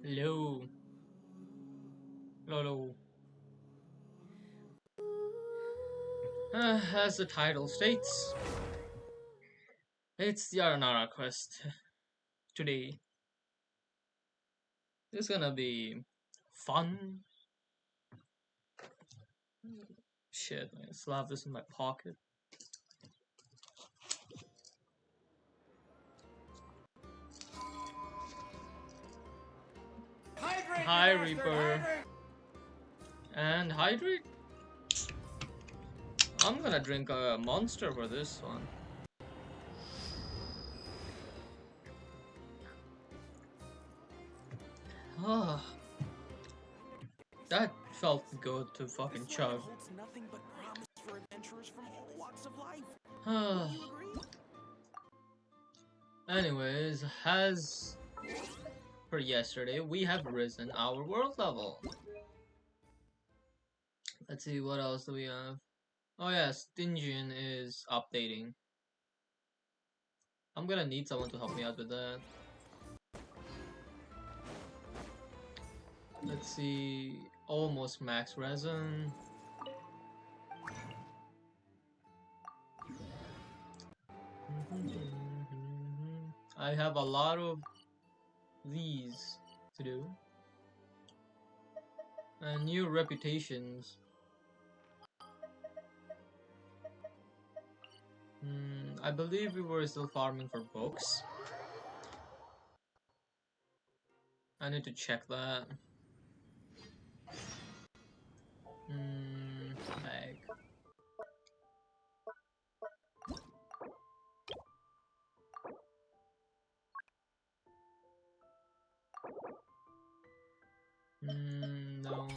Hello. Hello. As the title states, it's the Aranara quest. Today it's gonna be fun. Shit, I still have this in my pocket. Hydrate, Hi, you bastard, Reaper. hydrate! And hydrate? I'm gonna drink a monster for this one. Ah, that felt good to fucking This land chug. holds nothing but promise for adventurers from all walks of life. Ah. Do you agree? Anyways, as per yesterday, we have risen our world level. Let's see, what else do we have? Oh yes, Stingian is updating. I'm gonna need someone to help me out with that. Let's see, almost max resin. I have a lot of these to do. And new reputations. I believe we were still farming for books. I need to check that. Bag. No.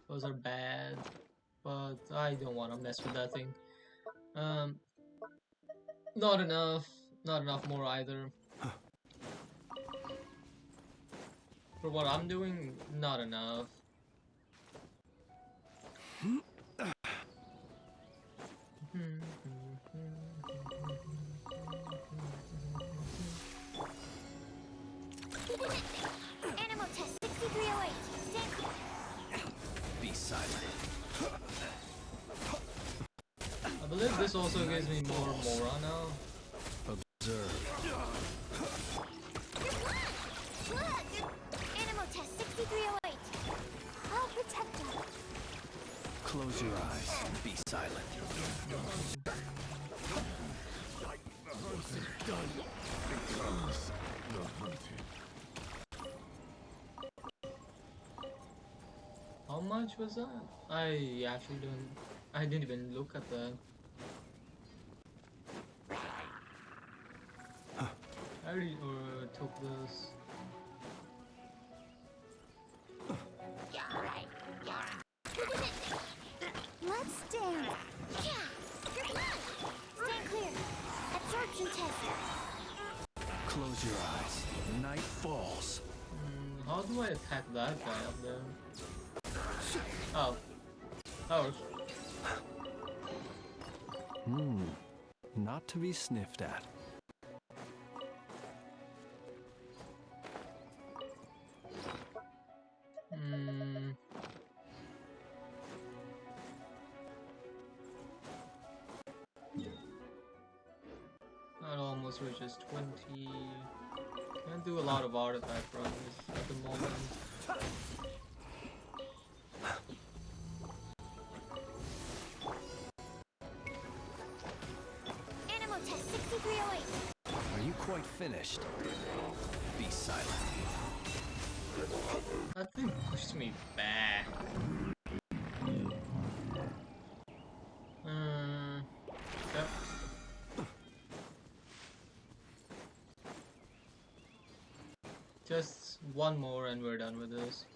Those are bad. But I don't want to mess with that thing. Not enough. Not enough more either. For what I'm doing, not enough. Animal test 6308. Stand clear. Be silent. I believe this also gives me more Mora now. Observe. Animal test 6308. I'll protect you. Close your eyes. Be silent. The hunt is done because the hunted. How much was that? I actually don't. I didn't even look at that. I already took this. Let's stand. Stand clear. Absorption test. Close your eyes. Night falls. How do I attack that guy up there? Oh. Oh. Not to be sniffed at. That almost reaches 20. Can't do a lot of artifact runs at the moment. Animal test 6308. Are you quite finished? Be silent. That thing pushed me back. Yep. Just one more and we're done with this.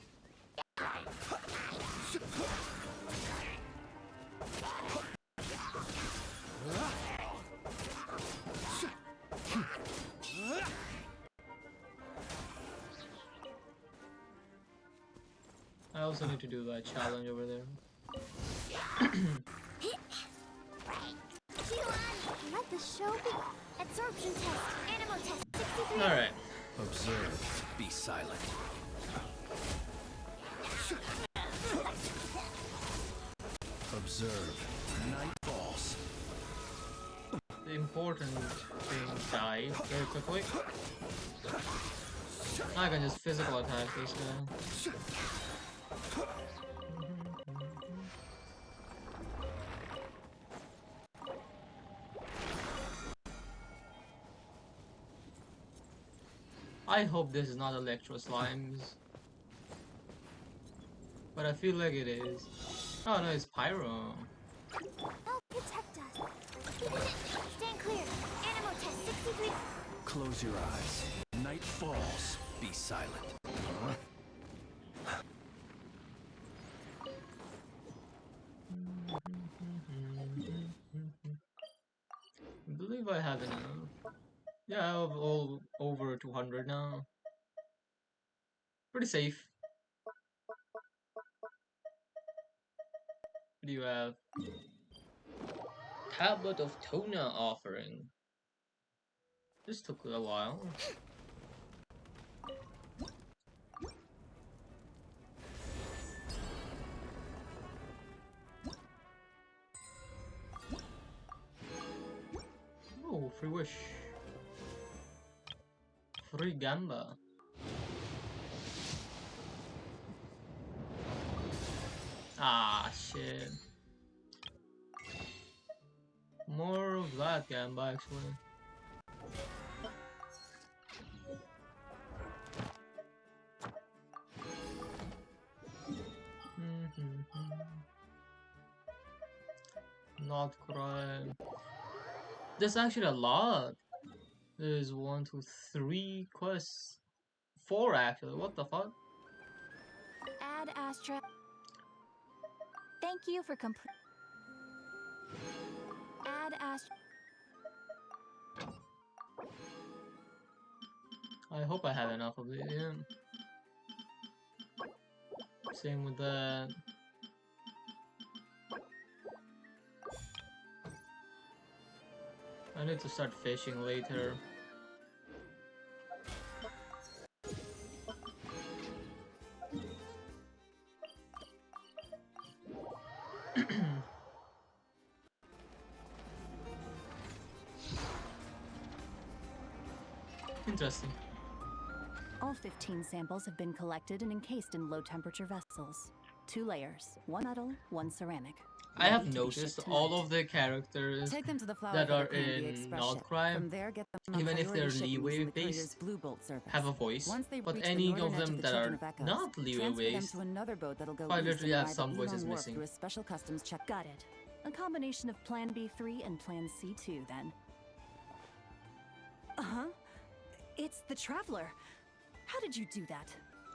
I also need to do that challenge over there. Let the show begin. Absorption test. Animal test 6308. Alright. Observe. be silent. Observe. Night falls. The important thing died very quickly. I can just physical attack this guy. I hope this is not electro slimes. But I feel like it is. Oh no, it's pyro. Help protect us. Stand clear. Animal test 63. Close your eyes. Night falls. Be silent. I believe I have enough. Yeah, I have all over 200 now. Pretty safe. What do you have? Tablet of Tona offering. This took a while. Oh, free wish. Free gamba. Ah, shit. More of that gamba, actually. Not crime. There's actually a lot. There's 1, 2, 3 quests. 4 actually. What the fuck? Add Astra. Thank you for complete. Add Astra. I hope I have enough of it. Yeah. Same with that. I need to start fishing later. Interesting. All 15 samples have been collected and encased in low-temperature vessels. 2 layers, 1 metal, 1 ceramic. I have Ready to be noticed shipped all tonight. of the characters Take them to the flower that for the are P&B in Express Not ship. Crime, From there, get them on even if priority they're shipping leeway using the based, courier's Blue Bolt service. have a voice. Once they But reach the any northern of edge them the that Children are of Echoes, not leeway transfer them based, to another boat that'll go I east literally and have arrive some at voices Elon Wharf missing. through a special customs check. Got it. A combination of Plan B3 and Plan C2, then. Uh-huh. It's the Traveler. How did you do that?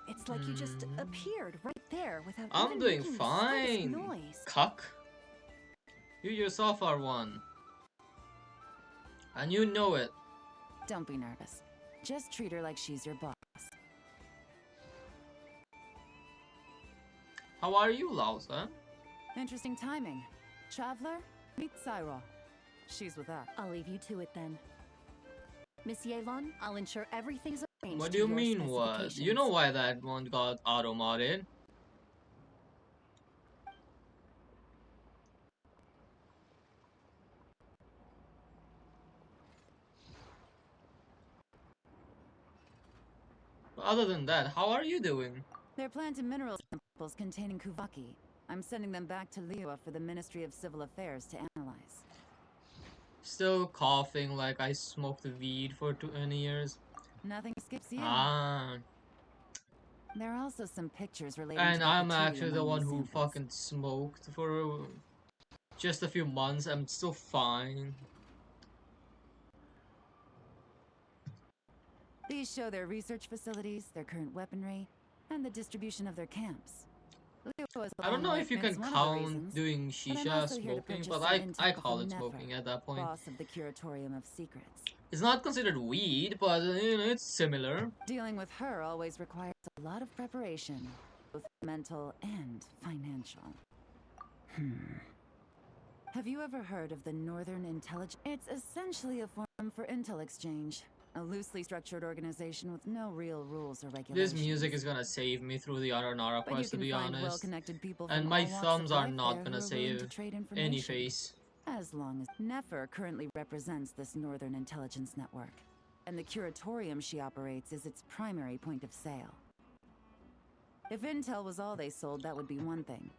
It's like you just appeared right there without I'm even doing making the slightest fine. noise. Cuck. You yourself are one. And you know it. Don't be nervous. Just treat her like she's your boss. How are you, Lausa? Interesting timing. Traveler, meet Syra. She's with us. I'll leave you to it then. Miss Yevon, I'll ensure everything's arranged. What to do you your mean what? You know specifications. why that one got auto-modded? But other than that, how are you doing? They're plant and mineral samples containing Kuvaki. I'm sending them back to Liwa for the Ministry of Civil Affairs to analyze. Still coughing like I smoked weed for 20 years. Nothing skips you. Ah. There are also some pictures relating And to the I'm fatigue actually the among one these who samples. fucking smoked for just a few months. I'm still fine. These show their research facilities, their current weaponry, and the distribution of their camps. Liwa is a I don't know long if you way, can it's one of the count reasons, doing but I'm shisha also here to smoking, purchase but some I intel call from it Nefer, smoking at that point. boss of the Curatorium of Secrets. It's not considered weed, but you know, it's similar. Dealing with her always requires a lot of preparation, both mental and financial. Have you ever heard of the Northern Intelligence? It's essentially a forum for intel exchange. A loosely structured organization with no real rules or This regulations. music is gonna save me through the Aranara But you quest, to can be find honest. well-connected people And from my all walks of thumbs are life not there gonna who are willing to save trade any information. face. As long as Nefer currently represents this Northern Intelligence Network, and the curatorium she operates is its primary point of sale. If intel was all they sold, that would be one thing.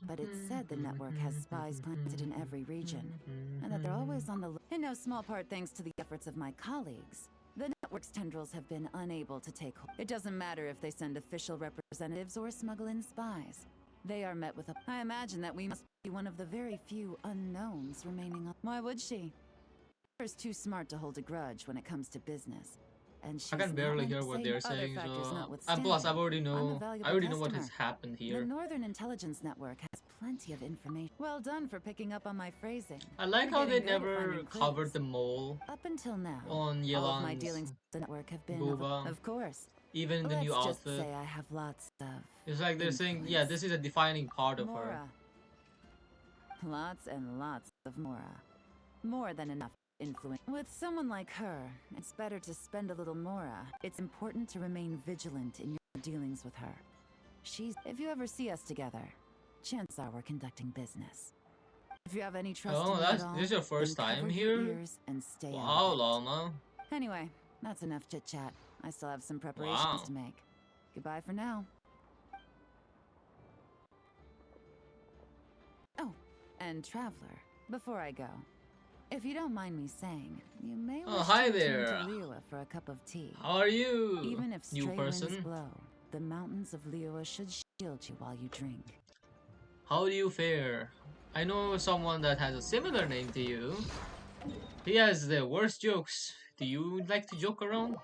But it's said the network has spies planted in every region, and that they're always on the in no small part thanks to the efforts of my colleagues. The network's tendrils have been unable to take hold. It doesn't matter if they send official representatives or smuggle in spies. They are met with a... I imagine that we must be one of the very few unknowns remaining on... Why would she? She's too smart to hold a grudge when it comes to business. And she's I can barely not hear what they're other saying, factors so... And notwithstanding, plus, I I'm a already know valuable what has customer. happened The here. Northern Intelligence Network has plenty of information. Well done for picking up on my phrasing. I like You're how they getting good at never finding covered clues. the mole Up until now, on all of my Yelan's dealings with the network have been booba. of course. Even in the Let's new just outfit. say I have lots of It's like they're saying, influence. yeah, this is a defining part of her. Mora. Lots and lots of Mora. More than enough influence. With someone like her, it's better to spend a little Mora. It's important to remain vigilant in your dealings with her. If you ever see us together, chances are we're conducting business. If you have any trust in me at all, this is your first then time cover your here? ears and stay out Wow, of it. Lama. Anyway, that's enough chit-chat. I still have some preparations Wow. to make. Goodbye for now. Oh, and Traveler, before I go, if you don't mind me saying, you may wish hi to return there. to Liyue for a cup of tea. How are you? Even if new stray winds person? blow, the mountains of Liyue should shield you while you drink. How do you fare? I know someone that has a similar name to you. He has the worst jokes. Do you like to joke around?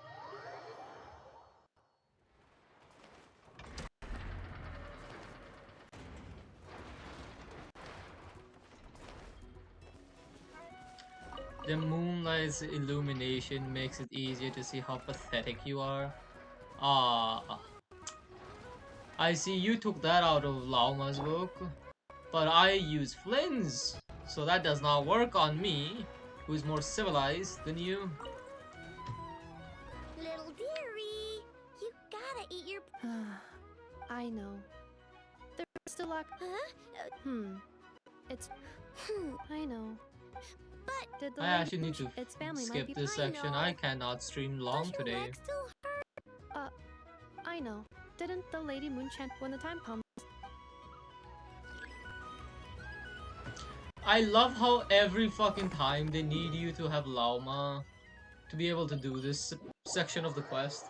The moonlight's illumination makes it easier to see how pathetic you are. Ah, I see you took that out of Lauma's book. But I use Flynn's, so that does not work on me, who's more civilized than you. Little dearie, you gotta eat your... I know. There's still luck. Huh? It's... I know. But Did the I lady actually need to its family might skip be... this I section. know. I cannot stream long does your today. leg still hurt? I know. Didn't the Lady Moonchant when the time comes? I love how every fucking time they need you to have Lauma to be able to do this section of the quest.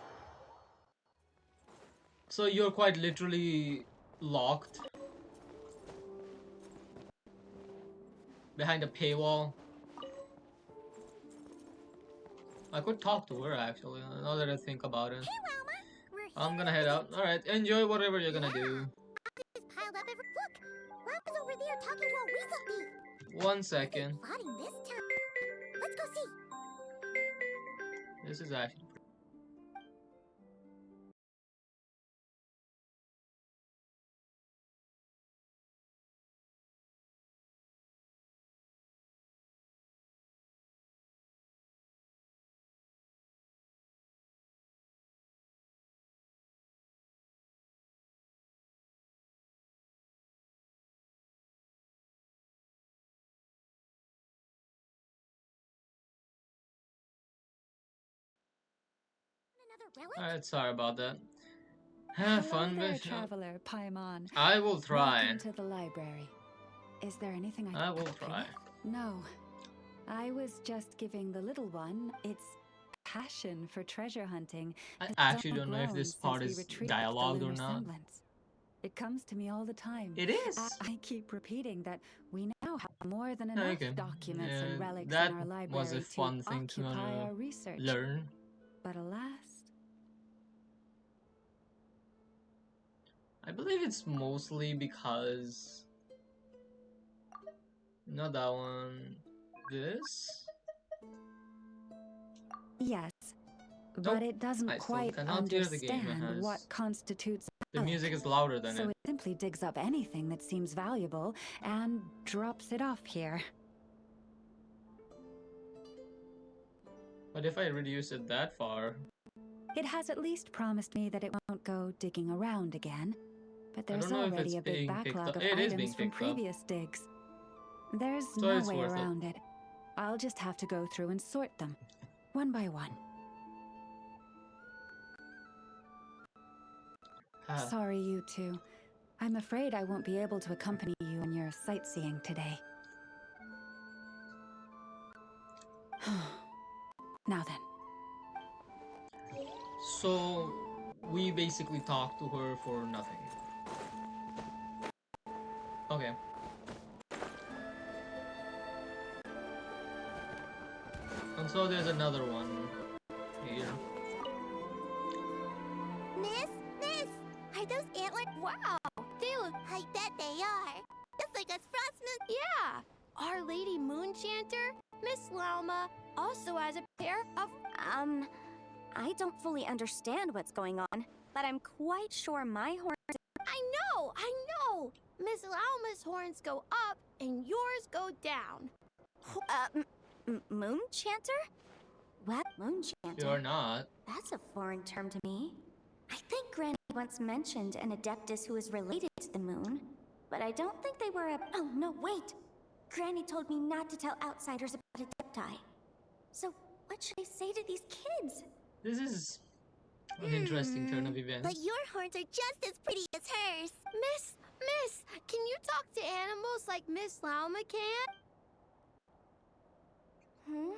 So you're quite literally locked behind a paywall. I could talk to her actually, now that I think about it. Hey, Wilma! We're here. I'm gonna head out. Alright, enjoy whatever you're gonna do. Just piled up every... Look! Wilma's over there talking to a weasel thief. 1 second. Plotting this time. Let's go see. This is actually Another relic? Alright, sorry about that. Hello Have fun, there, Bishop. traveler Paimon. I will try. Welcome to the library. Is there anything I can I will help you try. with? No. I was just giving the little one its passion for treasure hunting. I has actually grown don't know if this since part we is retrieved the dialogued or lunar not. semblance. It comes to me all the time. It is. I keep repeating that we now have more than Yeah, enough okay. documents and relics That in our library was a fun thing to occupy our research. learn. But alas, I believe it's mostly because... Not that one. This? yes. Nope. But it doesn't I still quite cannot hear the game. It understand has- what constitutes The relic. music is louder than So it. it simply digs up anything that seems valuable and drops it off here. But if I reduce it that far, It has at least promised me that it won't go digging around again. But I there's don't know if already it's a big being picked backlog up. of It is being items from picked up, previous digs. There's so no it's way worth it. around it. I'll just have to go through and sort them, one by one. Ah, Sorry, you two. I'm afraid I won't be able to accompany you on your sightseeing today. Now then. so we basically talked to her for nothing. Okay. And so there's another one here. Miss, are those antlers? Wow, they look. I bet they are. Just like us frost moon. Yeah, Our Lady Moonchanter, Miss Lauma, also has a pair of. I don't fully understand what's going on, but I'm quite sure my horns. I know. Miss Lauma's horns go up and yours go down. Moon chanter? What? Moon chanter? You're not. That's a foreign term to me. I think Granny once mentioned an Adeptus who is related to the moon, but I don't think they were a. Oh, no, wait! Granny told me not to tell outsiders about Adepti. So, what should I say to these kids? This is an interesting turn of events. But your horns are just as pretty as hers. Miss, can you talk to animals like Miss Lauma can? Hmm?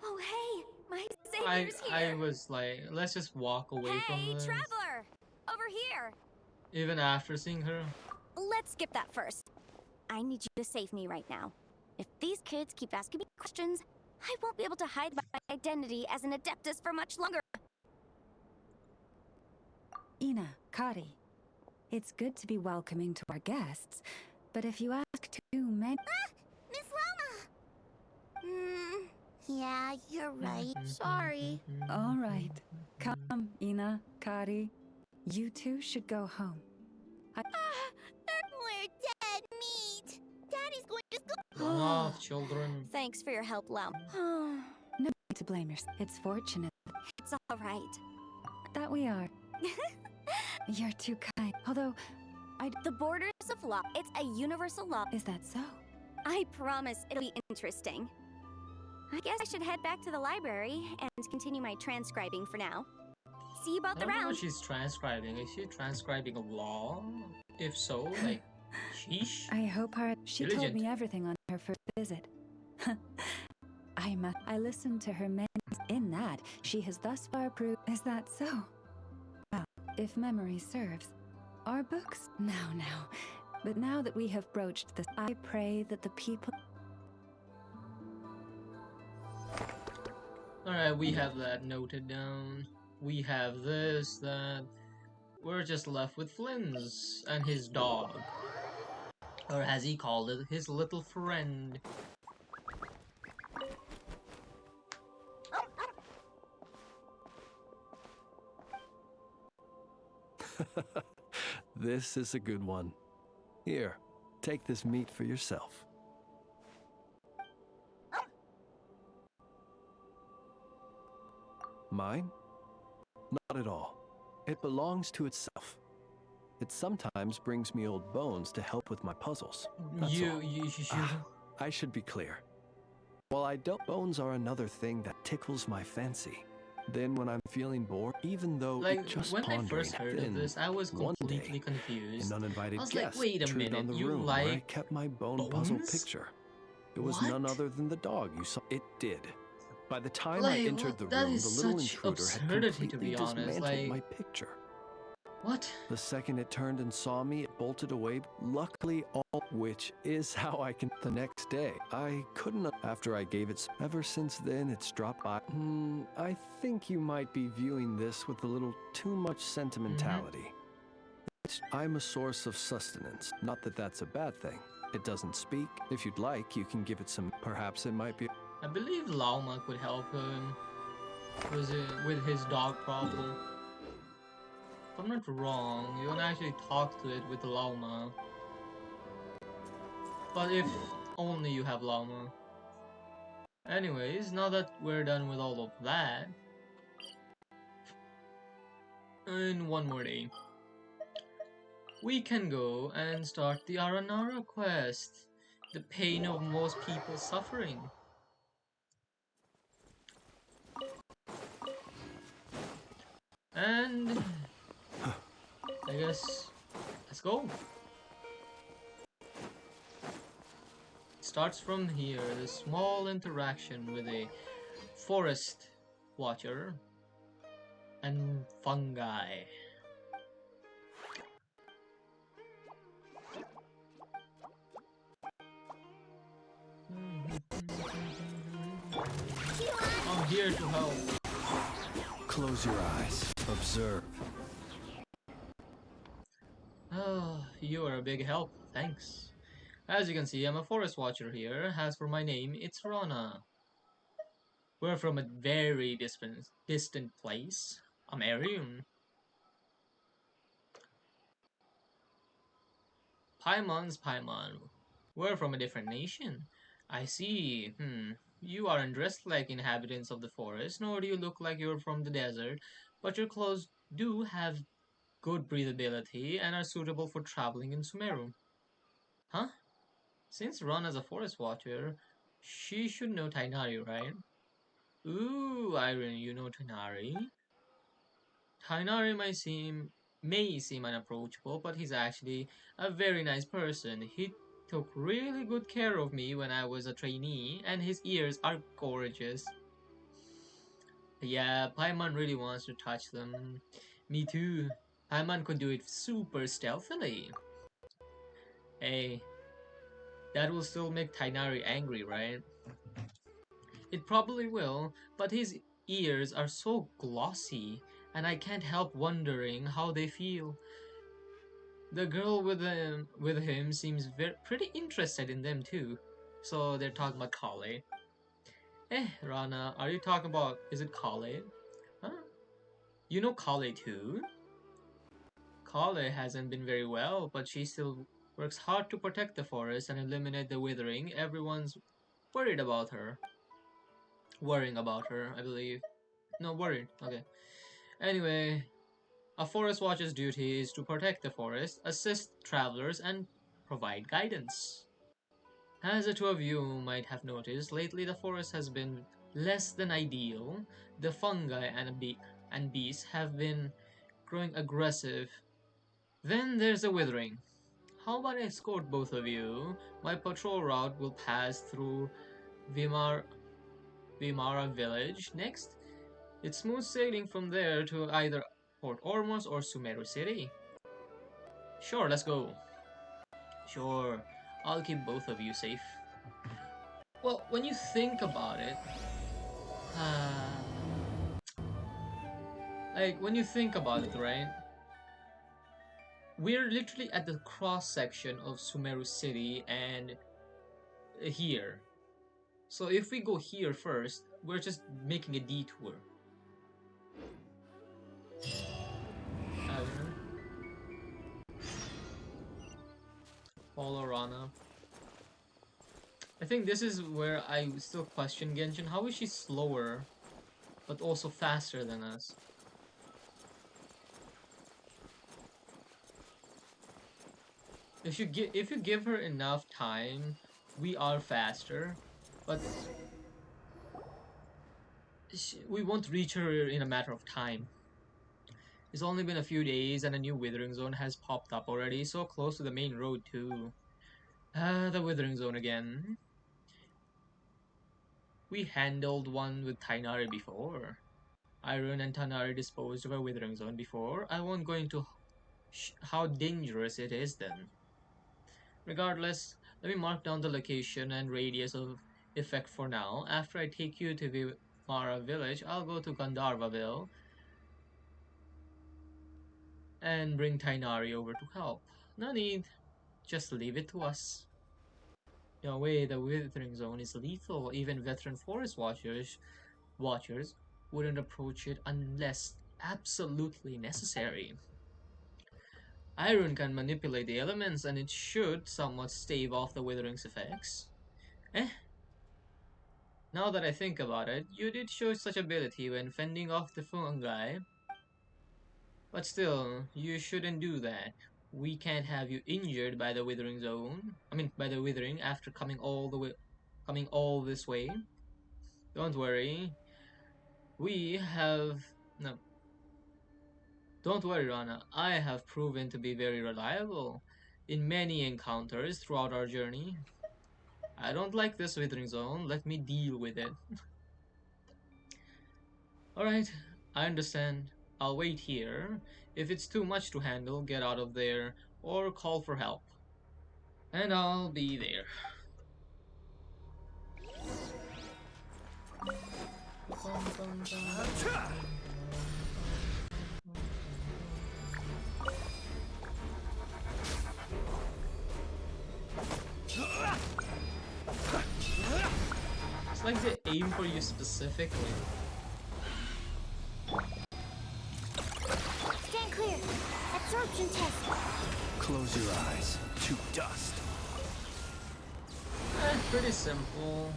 Oh, hey! My I savior's here! was like, let's just walk away from Hey, this. traveler! Over here! Even after seeing her. Let's skip that first. I need you to save me right now. If these kids keep asking me questions, I won't be able to hide my identity as an Adeptus for much longer. Ina, Kari. It's good to be welcoming to our guests, but if you ask too many... Miss Lama! Yeah, you're right. Sorry. All right. Come, Ina, Kari. You two should go home. We're dead meat! Daddy's going to school! One off, children. Thanks for your help, Lama. No need to blame yourself. It's fortunate It's all right. that we are. You're too kind. Although, The borders of law. It's a universal law. is that so? I promise it'll be interesting. I guess I should head back to the library and continue my transcribing for now. See you I about the don't know what round. she's transcribing. Is she transcribing a law? If so, like, sheesh. I hope she told Diligent. me everything on her first visit. I listened to her many. In that, she has thus far proved. Is that so? Well, if memory serves, our books. Now. But now that we have broached this, I pray that the people. Alright, we have that noted down. We have this, that. We're just left with Flynn's and his dog. Or as he called it, his little friend. This is a good one. Here, take this meat for yourself. Mine? Not at all. It belongs to itself. It sometimes brings me old bones to help with my puzzles. That's all. You. I should be clear. While I don't, bones are another thing that tickles my fancy. Then when I'm feeling bored, even though Like, just when I pondering, first heard of then this, I was one completely day, confused. an uninvited I was like, guest wait a intruded on minute, the you room where I like kept my bone puzzle bones? picture. It was none What? other than the dog you saw. It did. By the time Like, I entered what? the That room, the is little such intruder had absurdity, to completely be honest, dismantled like- my picture. What? The second it turned and saw me, it bolted away. Luckily, all which is how I can. The next day, I couldn't. After I gave it. Ever since then, it's dropped by. I think you might be viewing this with a little too much sentimentality. I'm a source of sustenance. Not that that's a bad thing. It doesn't speak. If you'd like, you can give it some. Perhaps it might be. I believe Lauma could help him with his dog problem. If I'm not wrong, you can actually talk to it with Lauma. But if only you have Lauma. Anyways, now that we're done with all of that, and one more day, we can go and start the Aranara quest. The pain of most people suffering. And I guess let's go. Starts from here, the small interaction with a forest watcher and fungi. I'm here to help. Close your eyes. Observe. Oh, you are a big help, thanks. As you can see, I'm a forest watcher here. As for my name, it's Rana. We're from a very distant place. I'm Arian. Paimon's Paimon. We're from a different nation. I see. You aren't dressed like inhabitants of the forest, nor do you look like you're from the desert, but your clothes do have good breathability and are suitable for traveling in Sumeru. Huh? Since Ron is a forest watcher, she should know Tainari, right? Ooh, Iron, you know Tainari? Tainari may seem unapproachable, but he's actually a very nice person. He took really good care of me when I was a trainee, and his ears are gorgeous. Yeah, Paimon really wants to touch them. Me too. Paimon could do it super stealthily. Hey, that will still make Tainari angry, right? It probably will, but his ears are so glossy, and I can't help wondering how they feel. The girl with him seems pretty interested in them too. So they're talking about Kale. Rana, are you talking about, is it Kale? Huh? You know Kale too? Kale hasn't been very well, but she still works hard to protect the forest and eliminate the withering. Everyone's worried about her. Worrying about her, I believe. No, worried. Okay. Anyway, a forest watcher's duty is to protect the forest, assist travelers, and provide guidance. As the two of you might have noticed, lately the forest has been less than ideal. The fungi and beasts have been growing aggressive. Then there's the withering. How about I escort both of you? My patrol route will pass through Vimar Vimara village next. It's smooth sailing from there to either Port Ormos or Sumeru City. Sure, let's go. Sure, I'll keep both of you safe. Well, when you think about it, when you think about it, right? We're literally at the cross section of Sumeru City and here. So if we go here first, we're just making a detour. Follow Rana. I think this is where I still question Genshin. How is she slower, but also faster than us? If you give her enough time, we are faster, but we won't reach her in a matter of time. It's only been a few days and a new withering zone has popped up already, so close to the main road too. The withering zone again. We handled one with Tainari before. Iron and Tanari disposed of a withering zone before. I won't go into how dangerous it is then. Regardless, let me mark down the location and radius of effect for now. After I take you to Vimara village, I'll go to Gandharvaville and bring Tainari over to help. No need, just leave it to us. No way, the withering zone is lethal. Even veteran forest watchers wouldn't approach it unless absolutely necessary. Iron can manipulate the elements and it should somewhat stave off the withering's effects. Eh? Now that I think about it, you did show such ability when fending off the fungi. But still, you shouldn't do that. We can't have you injured by the withering zone. I mean, by the withering after coming all this way. Don't worry. We have no. Don't worry, Rana. I have proven to be very reliable in many encounters throughout our journey. I don't like this withering zone. Let me deal with it. Alright, I understand. I'll wait here. If it's too much to handle, get out of there or call for help. And I'll be there. It's like they aim for you specifically. Stand clear. Absorption test. Close your eyes to dust. Pretty simple.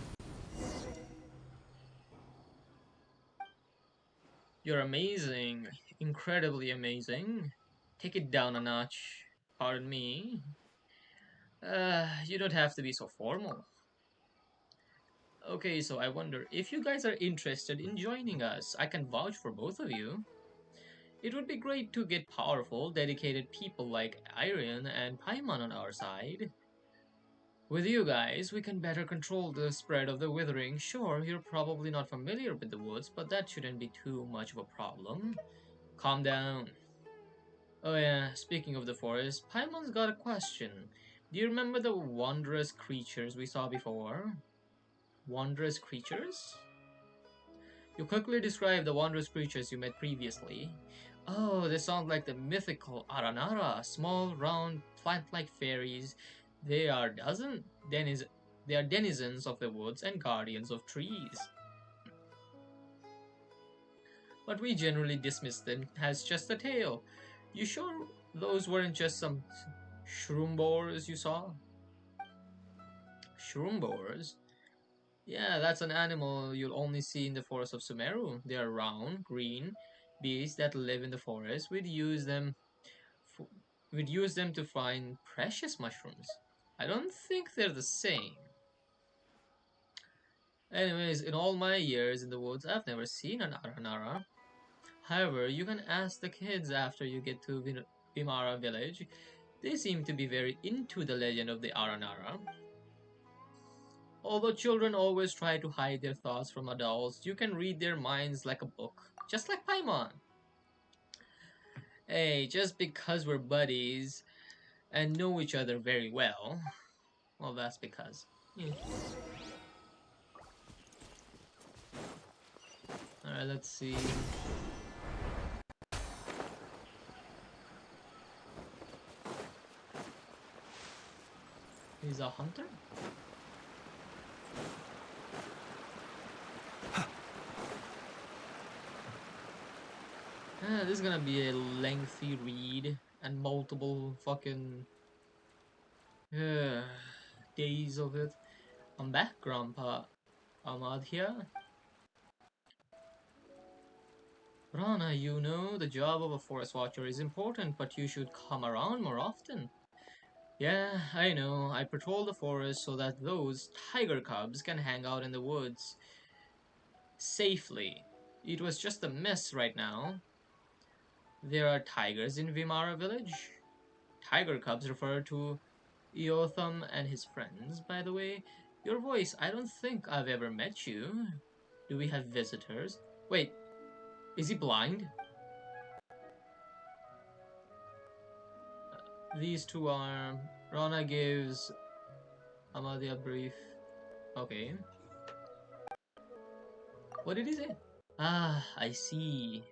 You're amazing. Incredibly amazing. Take it down a notch. Pardon me. You don't have to be so formal. Okay, so I wonder if you guys are interested in joining us. I can vouch for both of you. It would be great to get powerful, dedicated people like Iron and Paimon on our side. With you guys, we can better control the spread of the withering. Sure, you're probably not familiar with the woods, but that shouldn't be too much of a problem. Calm down. Oh yeah, speaking of the forest, Paimon's got a question. Do you remember the wondrous creatures we saw before? Wondrous creatures? You quickly describe the wondrous creatures you met previously. Oh, they sound like the mythical Aranara, small, round, plant-like fairies. They are they are denizens of the woods and guardians of trees. But we generally dismiss them as just a tale. You sure those weren't just some shroomboars you saw? Shroomboars? Yeah, that's an animal you'll only see in the forest of Sumeru. They are round, green beasts that live in the forest. F- we'd use them to find precious mushrooms. I don't think they're the same. Anyways, in all my years in the woods, I've never seen an Aranara. However, you can ask the kids after you get to Vimara village. They seem to be very into the legend of the Aranara. Although children always try to hide their thoughts from adults, you can read their minds like a book, just like Paimon. Hey, just because we're buddies and know each other very well, well, that's because. Yeah. Alright, let's see. He's a hunter? This is gonna be a lengthy read and multiple fucking days of it. I'm back, Grandpa. Ahmad here. Rana, you know the job of a forest watcher is important, but you should come around more often. Yeah, I know. I patrol the forest so that those tiger cubs can hang out in the woods safely. It was just a mess right now. There are tigers in Vimara village. Tiger cubs refer to Eotham and his friends, by the way. Your voice, I don't think I've ever met you. Do we have visitors? Wait, is he blind? These two are... Rana gives Amadi a brief... Okay. What did he say? Ah, I see.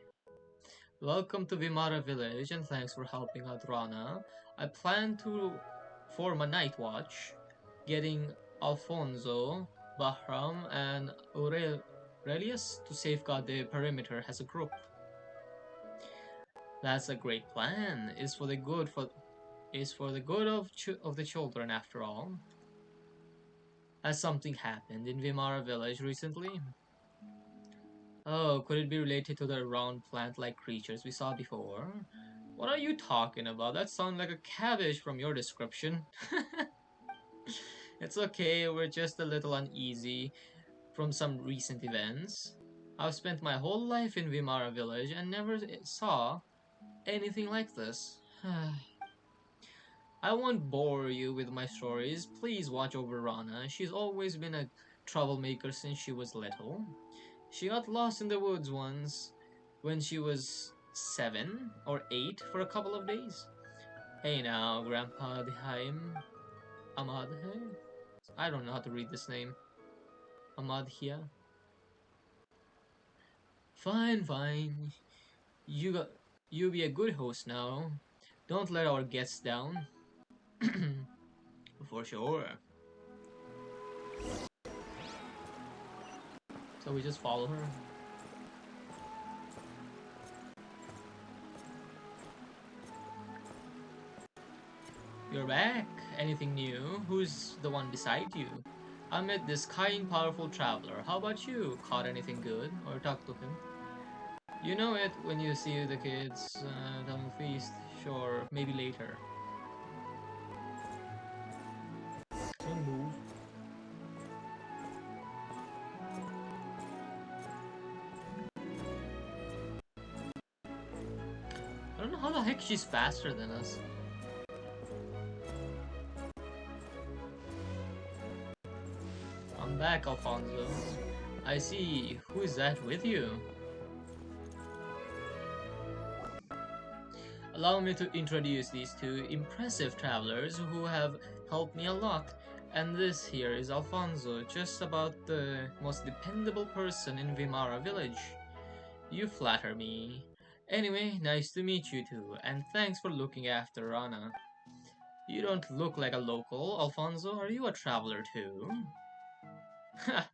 Welcome to Vimara village and thanks for helping out Rana. I plan to form a night watch, getting Alfonso, Bahram, and Aurelius to safeguard the perimeter as a group. That's a great plan. Is for the good of the children after all. Has something happened in Vimara village recently? Oh, could it be related to the round plant-like creatures we saw before? What are you talking about? That sounds like a cabbage from your description. It's okay, we're just a little uneasy from some recent events. I've spent my whole life in Vimara village and never saw anything like this. I won't bore you with my stories. Please watch over Rana. She's always been a troublemaker since she was little. She got lost in the woods once when she was 7 or 8 for a couple of days. Hey now, Grandpa Dihaim Amadhe? I don't know how to read this name. Amadhia? Fine, fine. You got you be a good host now. Don't let our guests down. For sure. So we just follow her. You're back. Anything new? Who's the one beside you? I met this kind, powerful traveler. How about you? Caught anything good? Or talked to him? You know it when you see the kids down the feast. Sure, maybe later. Don't move. I don't know how the heck she's faster than us. I'm back, Alfonso. I see. Who is that with you? Allow me to introduce these two impressive travelers who have helped me a lot. And this here is Alfonso, just about the most dependable person in Vimara village. You flatter me. Anyway, nice to meet you two, and thanks for looking after Rana. You don't look like a local, Alfonso. Are you a traveler too? Ha!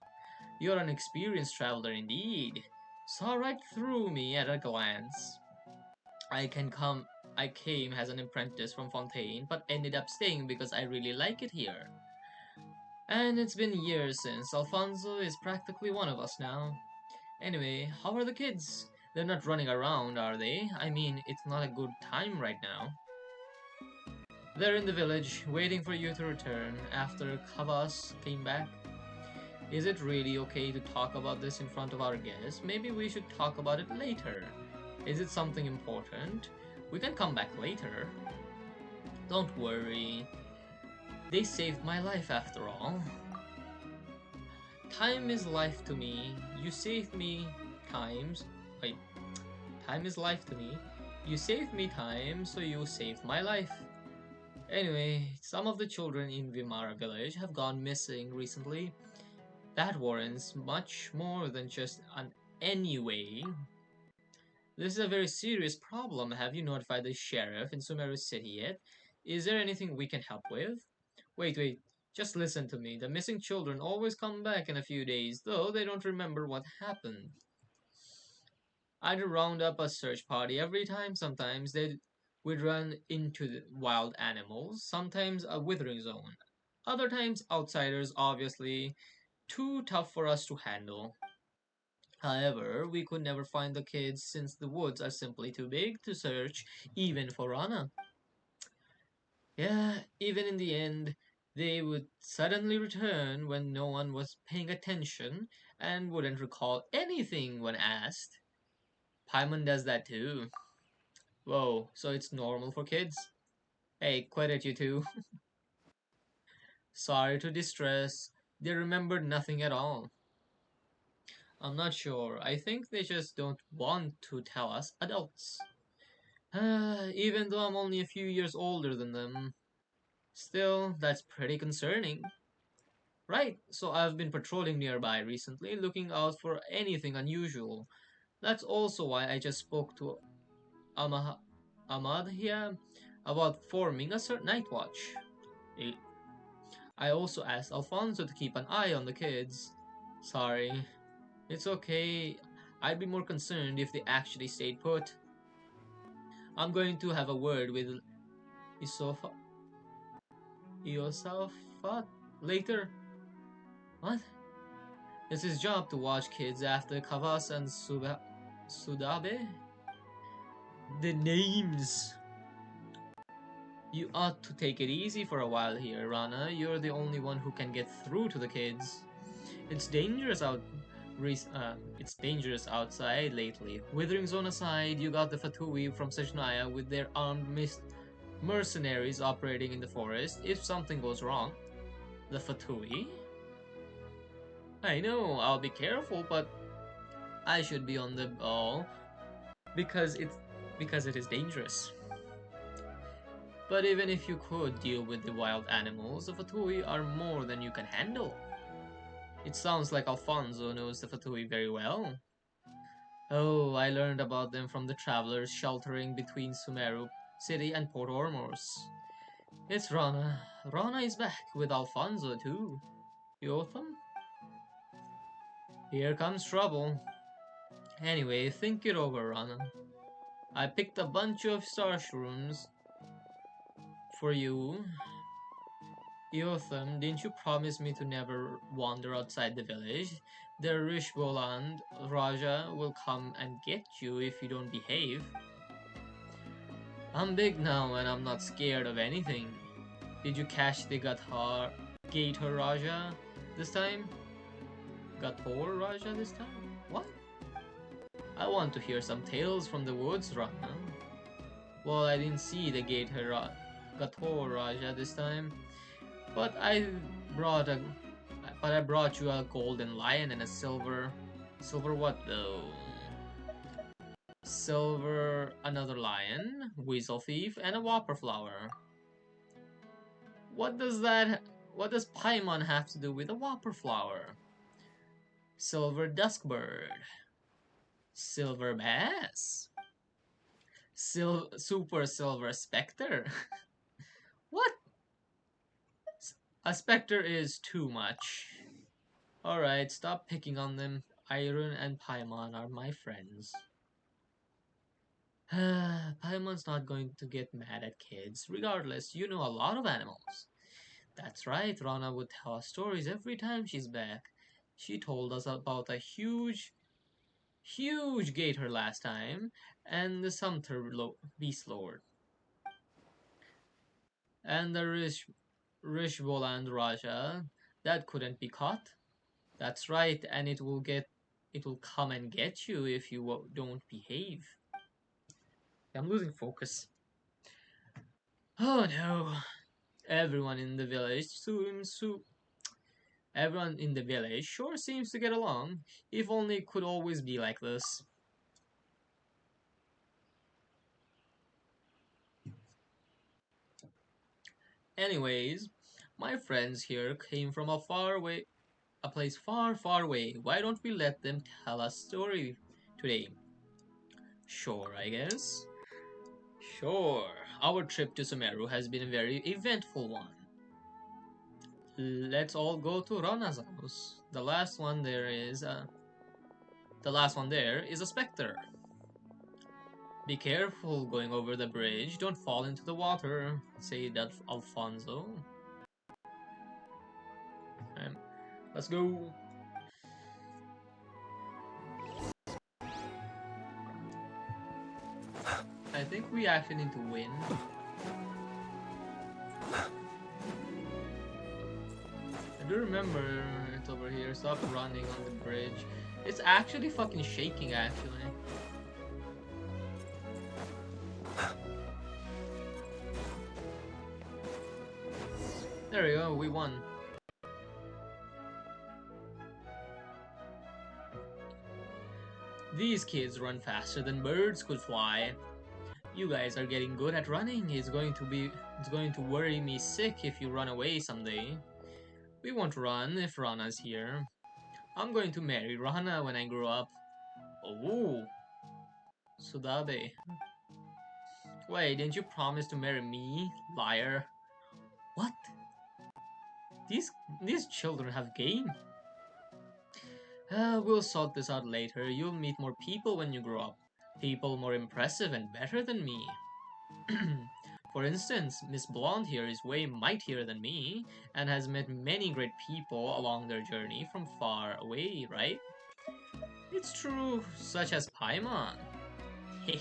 You're an experienced traveler indeed. Saw right through me at a glance. I can come I came as an apprentice from Fontaine, but ended up staying because I really like it here. And it's been years since Alfonso is practically one of us now. Anyway, how are the kids? They're not running around, are they? I mean, it's not a good time right now. They're in the village, waiting for you to return after Kavas came back. Is it really okay to talk about this in front of our guests? Maybe we should talk about it later. Is it something important? We can come back later. Don't worry. They saved my life after all. Time is life to me. You saved me times. Wait. Time is life to me. You saved me time, so you saved my life. Anyway, some of the children in Vimara village have gone missing recently. That warrants much more than just an anyway. This is a very serious problem. Have you notified the sheriff in Sumeru City yet? Is there anything we can help with? Wait. Just listen to me. The missing children always come back in a few days, though they don't remember what happened. I'd round up a search party every time. Sometimes we'd run into the wild animals, sometimes a withering zone. Other times, outsiders, obviously, too tough for us to handle. However, we could never find the kids since the woods are simply too big to search, even for Anna. Yeah, even in the end, they would suddenly return when no one was paying attention and wouldn't recall anything when asked. Paimon does that too. Whoa, so it's normal for kids? Hey, quit it, you two. Sorry to distress. They remembered nothing at all. I'm not sure. I think they just don't want to tell us adults. Even though I'm only a few years older than them. Still, that's pretty concerning. Right, so I've been patrolling nearby recently, looking out for anything unusual. That's also why I just spoke to Ama- Ahmad here about forming a certain night watch. I I also asked Alfonso to keep an eye on the kids. Sorry, it's okay. I'd be more concerned if they actually stayed put. I'm going to have a word with Isofa Iosafat later. What? It's his job to watch kids after Kavas and Sudabe? The names! You ought to take it easy for a while here, Rana. You're the only one who can get through to the kids. It's dangerous it's dangerous outside lately. Withering Zone aside, you got the Fatui from Sejnaya with their armed mercenaries operating in the forest. If something goes wrong, the Fatui? I know, I'll be careful, but I should be on the ball because it is dangerous. But even if you could deal with the wild animals, the Fatui are more than you can handle. It sounds like Alfonso knows the Fatui very well. Oh, I learned about them from the travelers sheltering between Sumeru City and Port Ormos. It's Rana. Rana is back with Alfonso too. Yotham? Here comes trouble. Anyway, think it over, Rana. I picked a bunch of star shrooms for you. Yotham, didn't you promise me to never wander outside the village? The Rishboland Raja will come and get you if you don't behave. I'm big now and I'm not scared of anything. Did you catch the Gator Raja this time? Gator Raja this time? What? I want to hear some tales from the woods, Rana. Well, I didn't see the Gator Raja this time, but I brought you a golden lion and a silver what though? Silver another lion, weasel thief, and a whopper flower. What does Paimon have to do with a whopper flower? Silver duskbird, silver bass, super silver specter. What? A specter is too much. Alright, stop picking on them. Iron and Paimon are my friends. Paimon's not going to get mad at kids. Regardless, you know a lot of animals. That's right, Rana would tell us stories every time she's back. She told us about a huge gator last time, and the Sumter Beast Lord. And the Rishboland Raja, that couldn't be caught. That's right, and it will come and get you if you don't behave. I'm losing focus. Oh no. Everyone in the village sure seems to get along. If only it could always be like this. Anyways, my friends here came from a place far, far away. Why don't we let them tell us a story today? Sure, I guess. Sure. Our trip to Sumeru has been a very eventful one. Let's all go to Rana's house. The last one there is a specter. Be careful going over the bridge. Don't fall into the water, said Alfonso. Let's go. I think we actually need to win. I do remember it's over here. Stop running on the bridge. It's actually fucking shaking, actually. There we go, we won. These kids run faster than birds could fly. You guys are getting good at running. It's going to worry me sick if you run away someday. We won't run if Rana's here. I'm going to marry Rana when I grow up. Oh, Sudabe. Wait, didn't you promise to marry me, liar? What? These children have game. We'll sort this out later. You'll meet more people when you grow up. People more impressive and better than me. For instance, Miss Blonde here is way mightier than me and has met many great people along their journey from far away, right? It's true, such as Paimon. Hey,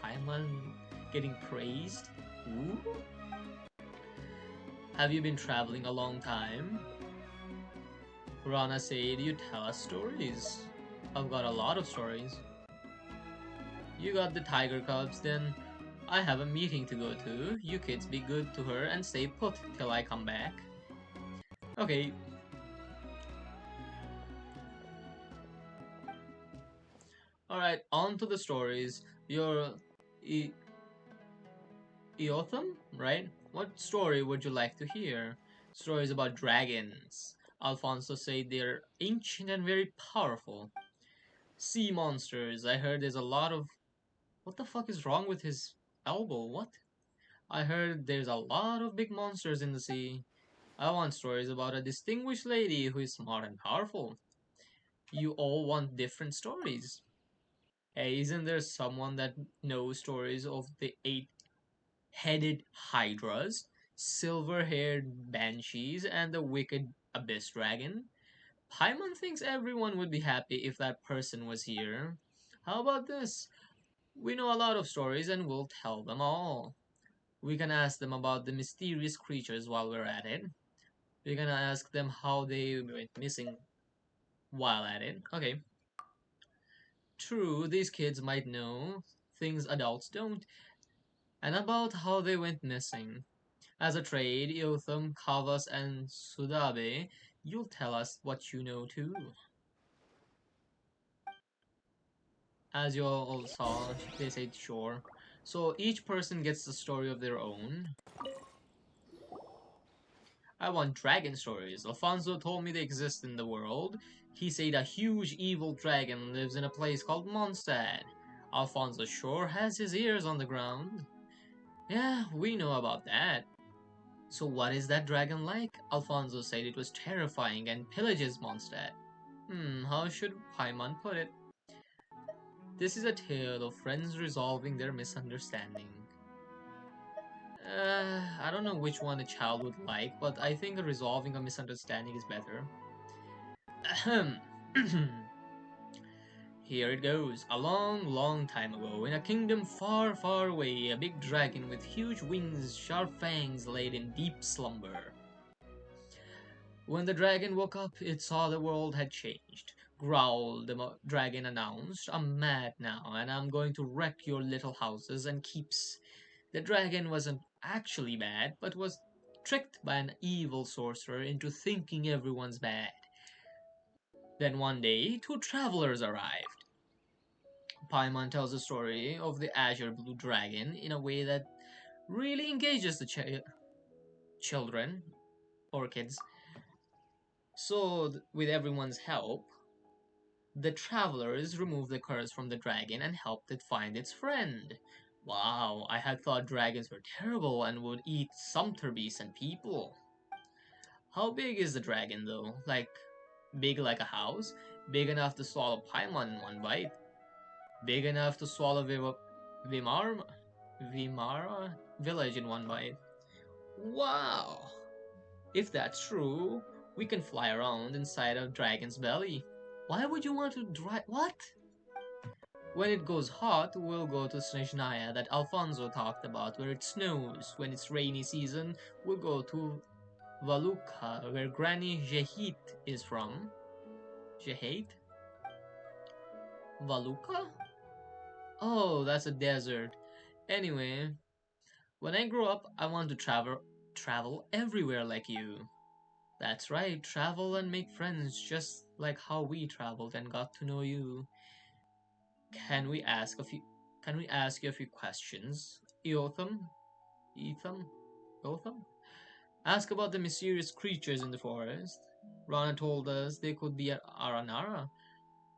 Paimon getting praised? Ooh. Have you been traveling a long time? Rana said you tell us stories. I've got a lot of stories. You got the tiger cubs, then I have a meeting to go to. You kids be good to her and stay put till I come back. Okay. Alright, on to the stories. You're Eotham, right? What story would you like to hear? Stories about dragons. Alfonso said they're ancient and very powerful. Sea monsters. I heard there's a lot of... What the fuck is wrong with his elbow? What? I heard there's a lot of big monsters in the sea. I want stories about a distinguished lady who is smart and powerful. You all want different stories. Hey, isn't there someone that knows stories of the eight-headed hydras, silver-haired banshees, and the wicked abyss dragon? Paimon thinks everyone would be happy if that person was here. How about this? We know a lot of stories and we'll tell them all. We can ask them about the mysterious creatures while we're at it. We're gonna ask them how they went missing while at it. Okay. True, these kids might know things adults don't, and about how they went missing. As a trade, Iotham, Kavas, and Sudabe, you'll tell us what you know too. As you all saw, they said sure. So each person gets the story of their own. I want dragon stories. Alfonso told me they exist in the world. He said a huge evil dragon lives in a place called Mondstadt. Alfonso sure has his ears on the ground. Yeah, we know about that. So what is that dragon like? Alfonso said it was terrifying and pillages Mondstadt. How should Paimon put it? This is a tale of friends resolving their misunderstanding. I don't know which one a child would like, but I think resolving a misunderstanding is better. Ahem. Here it goes. A long, long time ago, in a kingdom far, far away, a big dragon with huge wings, sharp fangs laid in deep slumber. When the dragon woke up, it saw the world had changed. Growl, the dragon announced. I'm mad now, and I'm going to wreck your little houses and keeps. The dragon wasn't actually bad, but was tricked by an evil sorcerer into thinking everyone's bad. Then one day, two travelers arrived. Paimon tells the story of the azure blue dragon in a way that really engages the children or kids. So, with everyone's help, the travelers removed the curse from the dragon and helped it find its friend. Wow, I had thought dragons were terrible and would eat Sumterbeast and people. How big is the dragon though? Like, big like a house? Big enough to swallow Paimon in one bite? Big enough to swallow Vimara village in one bite? Wow! If that's true, we can fly around inside a dragon's belly. Why would you want to what? When it goes hot, we'll go to Snezhnaya that Alfonso talked about, where it snows. When it's rainy season, we'll go to Valuka, where Granny Jehit is from. Jehit? Valuka? Oh, that's a desert. Anyway, when I grow up, I want to travel everywhere like you. That's right, travel and make friends just like how we traveled and got to know you. Can we ask a few can we ask you a few questions? Eotham? Etham? Otham? Ask about the mysterious creatures in the forest. Rana told us they could be at Aranara.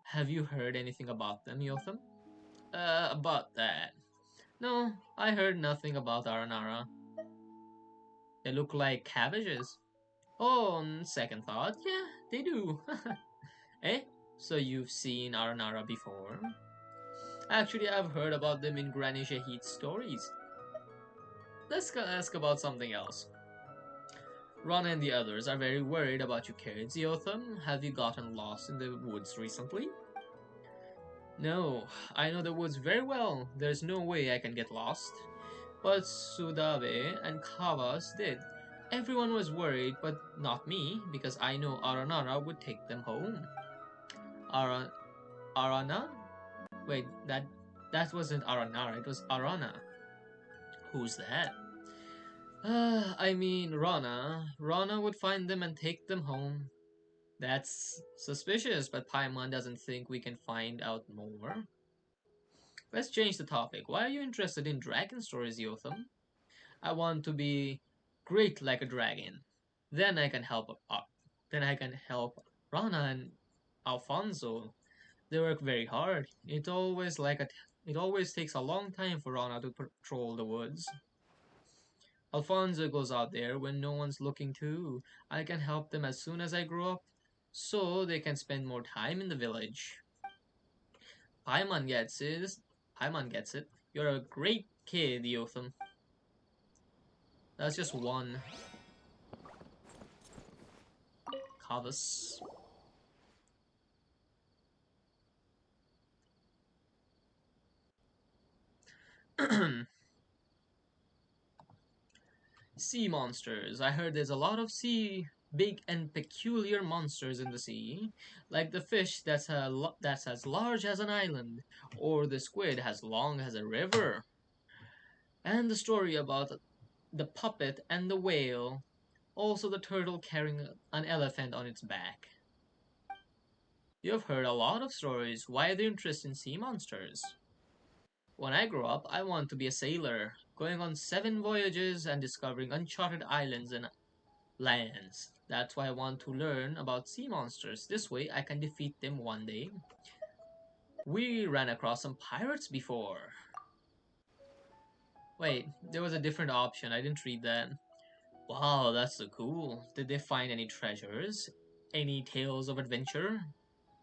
Have you heard anything about them, Yotham? About that. No, I heard nothing about Aranara. They look like cabbages. Oh, on second thought, yeah, they do. Eh? So you've seen Aranara before? Actually, I've heard about them in Granny Shahid's stories. let's ask about something else. Ron and the others are very worried about you kids. Yotham, have you gotten lost in the woods recently? No, I know the woods very well. There's no way I can get lost. But Sudave and Kavas did. Everyone was worried, but not me, because I know Aranara would take them home. Ara Arana? Wait, that wasn't Aranara, it was Arana. Who's that? I mean Rana. Rana would find them and take them home. That's suspicious, but Paimon doesn't think we can find out more. Let's change the topic. Why are you interested in dragon stories, Yotham? I want to be great like a dragon. Then I can help. Then I can help Rana and Alfonso. They work very hard. It always takes a long time for Rana to patrol the woods. Alfonso goes out there when no one's looking too. I can help them as soon as I grow up, so they can spend more time in the village. Paimon gets it. Paimon gets it. You're a great kid, Yotham. That's just one. Cavus. Sea monsters. I heard there's a lot of big and peculiar monsters in the sea, like the fish that's as large as an island, or the squid as long as a river. And the story about the puppet and the whale, also the turtle carrying an elephant on its back. You've heard a lot of stories. Why the interest in sea monsters? When I grow up, I want to be a sailor, going on 7 voyages and discovering uncharted islands and lands. That's why I want to learn about sea monsters. This way, I can defeat them one day. We ran across some pirates before. Wait, there was a different option. I didn't read that. Wow, that's so cool. Did they find any treasures? Any tales of adventure?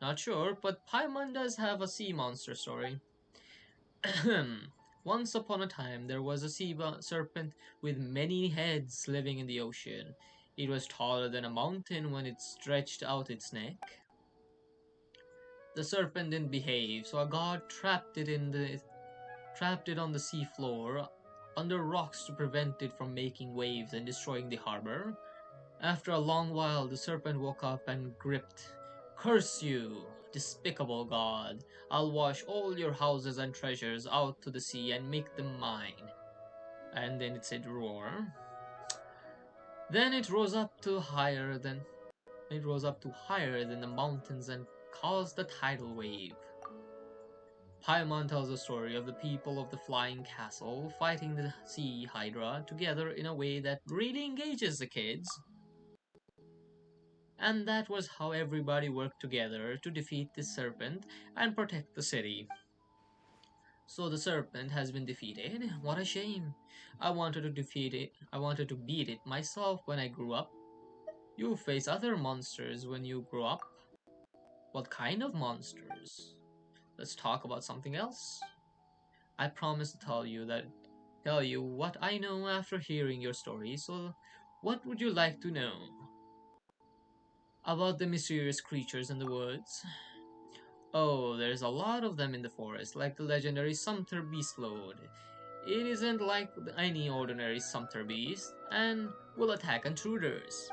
Not sure, but Paimon does have a sea monster story. Once upon a time, there was a sea serpent with many heads living in the ocean. It was taller than a mountain when it stretched out its neck. The serpent didn't behave, so a god trapped it on the sea floor under rocks to prevent it from making waves and destroying the harbor. After a long while, the serpent woke up and gripped. Curse you, despicable god! I'll wash all your houses and treasures out to the sea and make them mine. And then it said roar. Then it rose up to higher than the mountains and caused a tidal wave. Paimon tells the story of the people of the Flying Castle fighting the Sea Hydra together in a way that really engages the kids. And that was how everybody worked together to defeat the serpent and protect the city. So the serpent has been defeated. What a shame. I wanted to defeat it. I wanted to beat it myself when I grew up. You face other monsters when you grow up. What kind of monsters? Let's talk about something else. I promise to tell you what I know after hearing your story. So, what would you like to know about the mysterious creatures in the woods? Oh, there's a lot of them in the forest, like the legendary Sumter Beast Lord. It isn't like any ordinary Sumter Beast, and will attack intruders.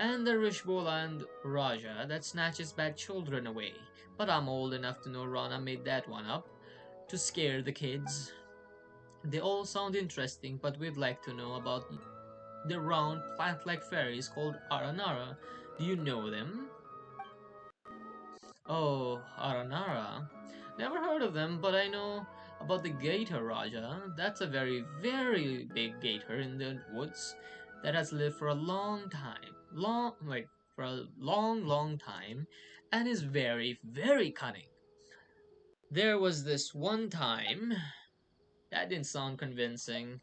And the Rishboland Raja that snatches bad children away. But I'm old enough to know Rana made that one up to scare the kids. They all sound interesting, but we'd like to know about the round plant-like fairies called Aranara. Do you know them? Oh, Aranara. Never heard of them, but I know about the Gator Raja. That's a very, very big gator in the woods that has lived for a long time. For a long, long time, and is very, very cunning. There was this one time. That didn't sound convincing.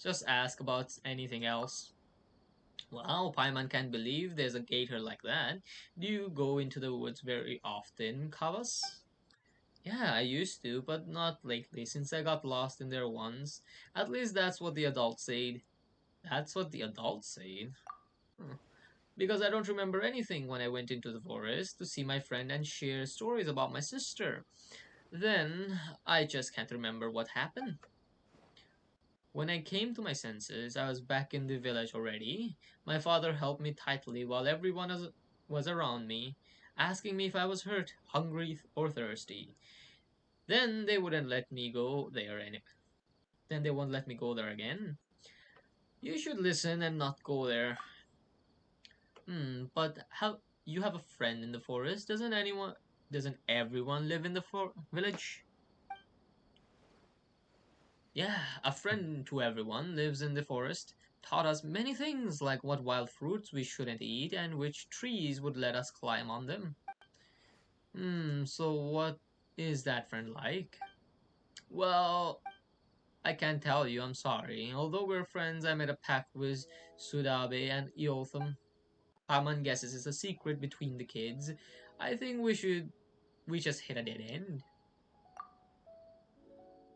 Just ask about anything else. Wow, Paimon can't believe there's a gator like that. Do you go into the woods very often, Kavas? Yeah, I used to, but not lately since I got lost in there once. At least that's what the adults said. That's what the adults said. Hmm. Because I don't remember anything when I went into the forest to see my friend and share stories about my sister. Then I just can't remember what happened. When I came to my senses, I was back in the village already. My father held me tightly while everyone was around me, asking me if I was hurt, hungry, or thirsty. Then they wouldn't let me go there any. Then they won't let me go there again. You should listen and not go there. But how you have a friend in the forest? Doesn't everyone live in the village? Yeah, a friend to everyone lives in the forest. Taught us many things like what wild fruits we shouldn't eat and which trees would let us climb on them. So what is that friend like? Well, I can't tell you, I'm sorry. Although we're friends, I made a pact with Sudabe and Iotham. Paman guesses it's a secret between the kids. I think we just hit a dead end.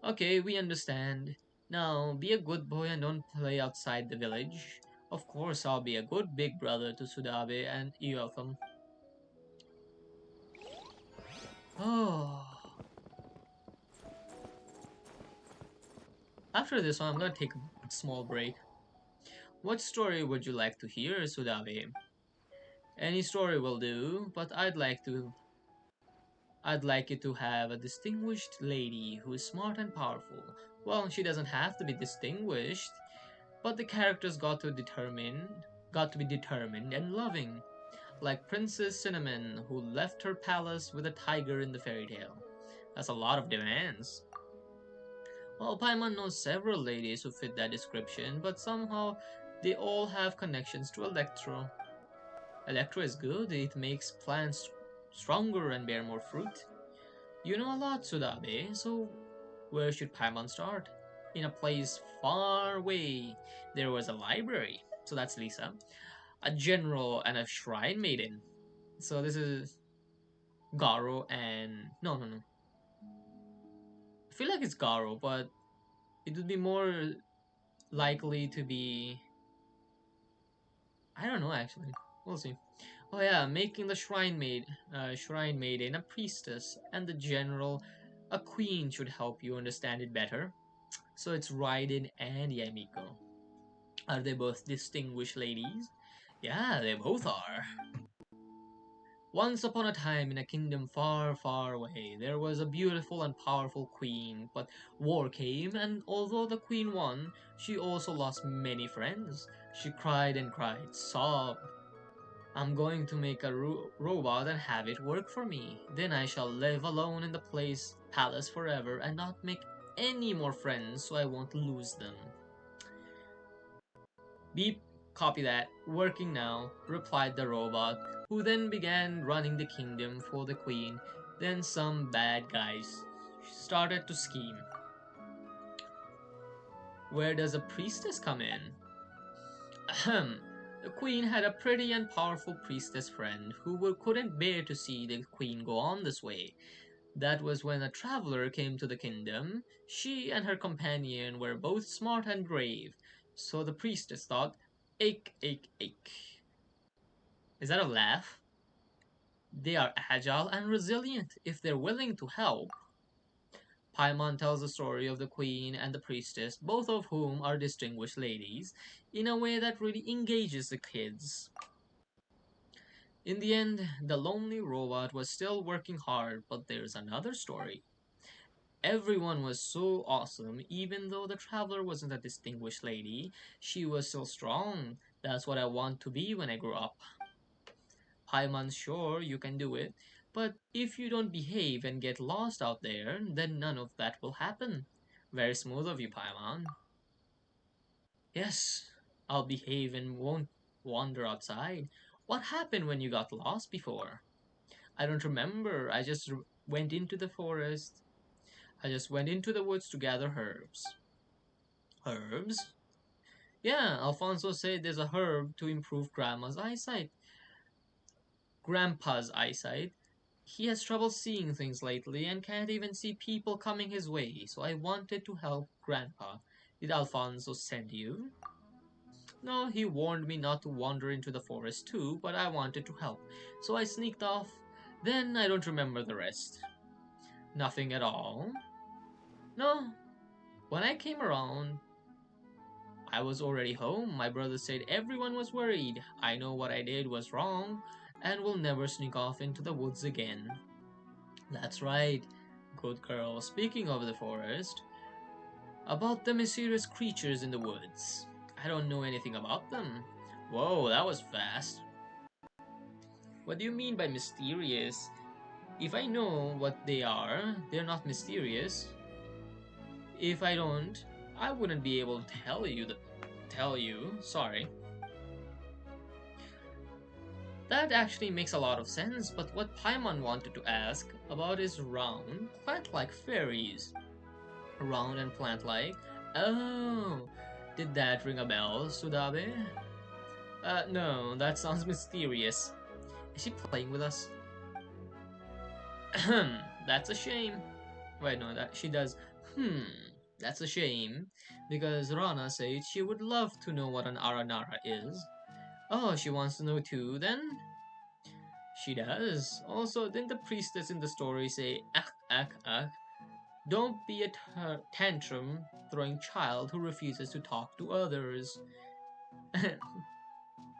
Okay, we understand. Now, be a good boy and don't play outside the village. Of course, I'll be a good big brother to Sudabe and Iotham. Oh. After this one, I'm gonna take a small break. What story would you like to hear, Sudabe? Any story will do, but I'd like you to have a distinguished lady who is smart and powerful. Well, she doesn't have to be distinguished, but the characters got to be determined and loving, like Princess Cinnamon, who left her palace with a tiger in the fairy tale. That's a lot of demands. Well, Paimon knows several ladies who fit that description, but somehow they all have connections to Electro. Electro is good, it makes plants stronger and bear more fruit. You know a lot, Sudabe, so where should Paimon start? In a place far away, there was a library. So that's Lisa. A general and a shrine maiden. So this is Garo and no. I feel like it's Garo, but it would be more likely to be I don't know actually. We'll see. Oh yeah, making the shrine maiden a priestess and the general a queen should help you understand it better. So it's Raiden and Yamiko. Are they both distinguished ladies? Yeah, they both are. Once upon a time in a kingdom far, far away, there was a beautiful and powerful queen, but war came, and although the queen won, she also lost many friends. She cried and cried, sobbed. I'm going to make a robot and have it work for me. Then I shall live alone in the palace forever and not make any more friends so I won't lose them. Beep, copy that, working now, replied the robot, who then began running the kingdom for the queen. Then some bad guys started to scheme. Where does a priestess come in? Ahem. The queen had a pretty and powerful priestess friend who couldn't bear to see the queen go on this way. That was when a traveler came to the kingdom. She and her companion were both smart and brave, so the priestess thought, ache, ache, ache. Is that a laugh? They are agile and resilient if they're willing to help. Paimon tells the story of the queen and the priestess, both of whom are distinguished ladies, in a way that really engages the kids. In the end, the lonely robot was still working hard, but there's another story. Everyone was so awesome, even though the traveler wasn't a distinguished lady, she was still strong. That's what I want to be when I grow up. Paimon, sure, you can do it, but if you don't behave and get lost out there, then none of that will happen. Very smooth of you, Paimon. Yes, I'll behave and won't wander outside. What happened when you got lost before? I don't remember. Went into the forest. I just went into the woods to gather herbs. Herbs? Yeah, Alfonso said there's a herb to improve Grandpa's eyesight. He has trouble seeing things lately and can't even see people coming his way, so I wanted to help Grandpa. Did Alfonso send you? No, he warned me not to wander into the forest too, but I wanted to help, so I sneaked off. Then I don't remember the rest. Nothing at all? No. When I came around, I was already home. My brother said everyone was worried. I know what I did was wrong, and will never sneak off into the woods again. That's right, good girl. Speaking of the forest, about the mysterious creatures in the woods. I don't know anything about them. Whoa, that was fast. What do you mean by mysterious? If I know what they are, they're not mysterious. If I don't, I wouldn't be able to tell you. Sorry. That actually makes a lot of sense, but what Paimon wanted to ask about is round, plant-like fairies. Round and plant-like? Oh, did that ring a bell, Sudabe? No, that sounds mysterious. Is she playing with us? That's a shame. Wait, no, that she does. Hmm, that's a shame. Because Rana said she would love to know what an Aranara is. Oh, she wants to know too, then? She does. Also, didn't the priestess in the story say, "Ach, ach, ach"? Don't be a tantrum throwing child who refuses to talk to others.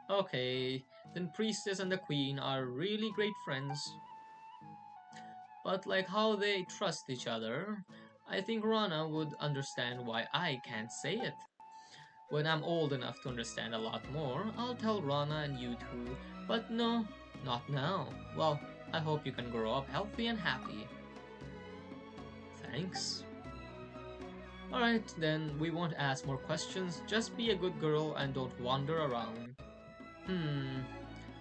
Okay, then priestess and the queen are really great friends. But like how they trust each other, I think Rana would understand why I can't say it. When I'm old enough to understand a lot more, I'll tell Rana and you too, but no, not now. Well, I hope you can grow up healthy and happy. Thanks. Alright, then we won't ask more questions, just be a good girl and don't wander around.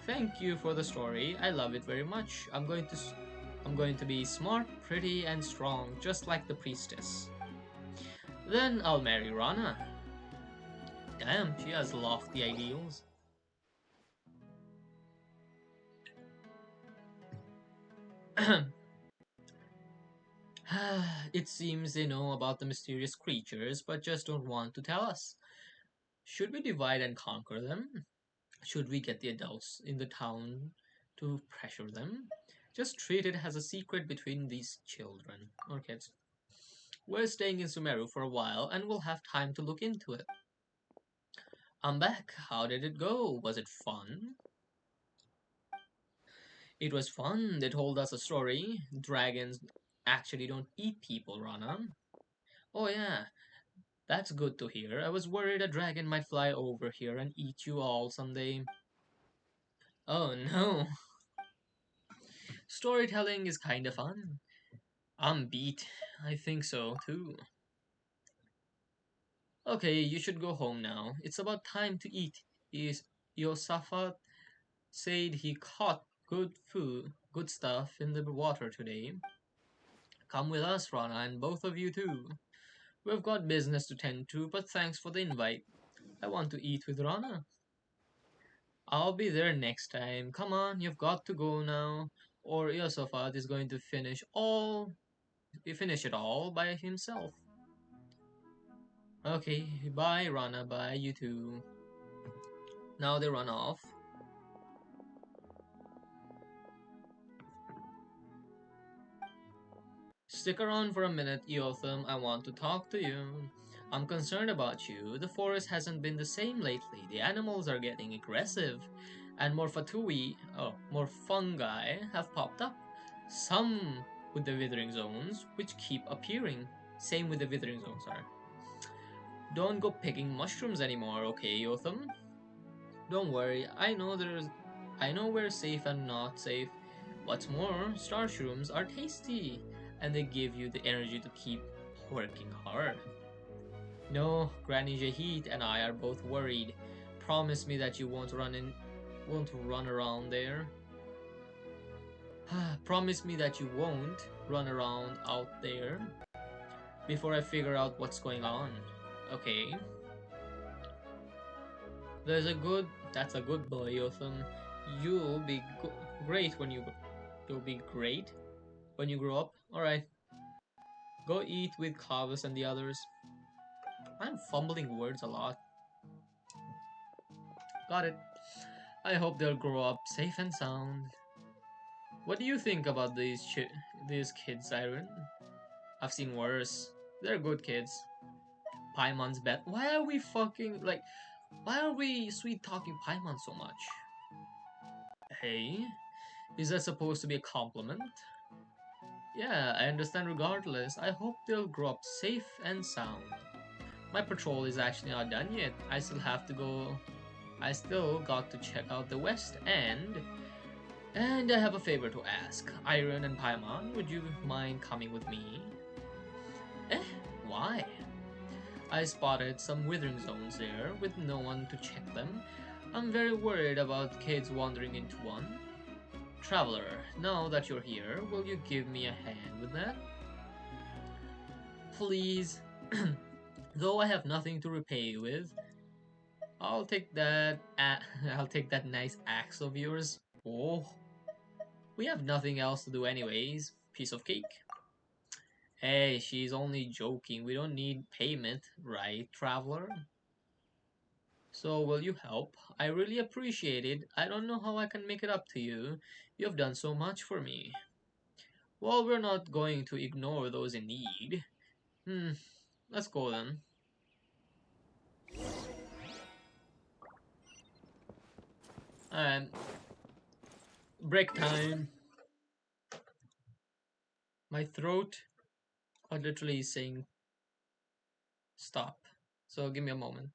Thank you for the story, I love it very much. I'm going to be smart, pretty, and strong, just like the priestess. Then I'll marry Rana. Damn, she has lofty ideals. It seems they know about the mysterious creatures, but just don't want to tell us. Should we divide and conquer them? Should we get the adults in the town to pressure them? Just treat it as a secret between these children or kids. We're staying in Sumeru for a while and we'll have time to look into it. I'm back. How did it go? Was it fun? It was fun. They told us a story. Dragons actually don't eat people, Rana. Oh yeah, that's good to hear. I was worried a dragon might fly over here and eat you all someday. Oh no. Storytelling is kinda fun. I'm beat. I think so, too. Okay, you should go home now. It's about time to eat. Is Yosafat said he caught good stuff in the water today. Come with us, Rana, and both of you too. We've got business to tend to, but thanks for the invite. I want to eat with Rana. I'll be there next time. Come on, you've got to go now, or Yosafat is going to finish it all by himself. Okay, bye Rana, bye you too. Now they run off. Stick around for a minute, Eotham. I want to talk to you. I'm concerned about you. The forest hasn't been the same lately. The animals are getting aggressive, and more fungi have popped up. Some with the withering zones, which keep appearing. Same with the withering zones, sorry. Don't go picking mushrooms anymore, okay, Eotham? Don't worry, I know we're safe and not safe. What's more, star shrooms are tasty, and they give you the energy to keep working hard. No, Granny Jahid and I are both worried. Promise me that you won't run around there. Promise me that you won't run around out there before I figure out what's going on. Okay. That's a good boy, Yotham. You'll be great when you You'll be great when you grow up. Alright, go eat with Kavus and the others. I'm fumbling words a lot. Got it. I hope they'll grow up safe and sound. What do you think about these kids, Iron? I've seen worse. They're good kids. Paimon's bet. Why are we fucking like? Why are we sweet talking Paimon so much? Hey, is that supposed to be a compliment? Yeah, I understand regardless. I hope they'll grow up safe and sound. My patrol is actually not done yet. I still have to go. I still got to check out the West End. And I have a favor to ask. Iron and Paimon, would you mind coming with me? Eh? Why? I spotted some withering zones there with no one to check them. I'm very worried about kids wandering into one. Traveler, now that you're here, will you give me a hand with that? Please. Though I have nothing to repay you with, I'll take that. I'll take that nice axe of yours. Oh, we have nothing else to do anyways. Piece of cake. Hey, she's only joking. We don't need payment, right, traveler? So will you help? I really appreciate it. I don't know how I can make it up to you. You have done so much for me. Well, we're not going to ignore those in need. Let's go then. And break time. My throat literally is saying stop. So give me a moment.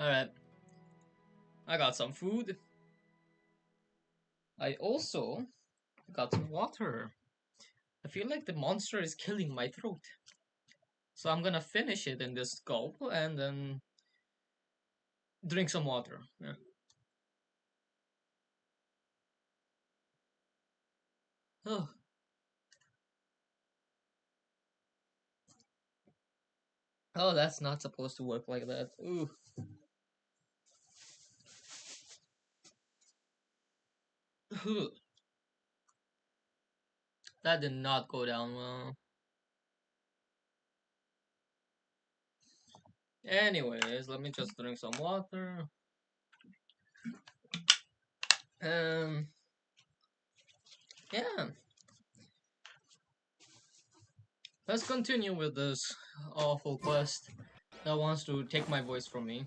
Alright, I got some food. I also got some water. I feel like the monster is killing my throat. So I'm gonna finish it in this gulp and then drink some water. Yeah. Oh. Oh, that's not supposed to work like that. Ooh. That did not go down well. Anyways, let me just drink some water. Um, yeah. Let's continue with this awful quest that wants to take my voice from me.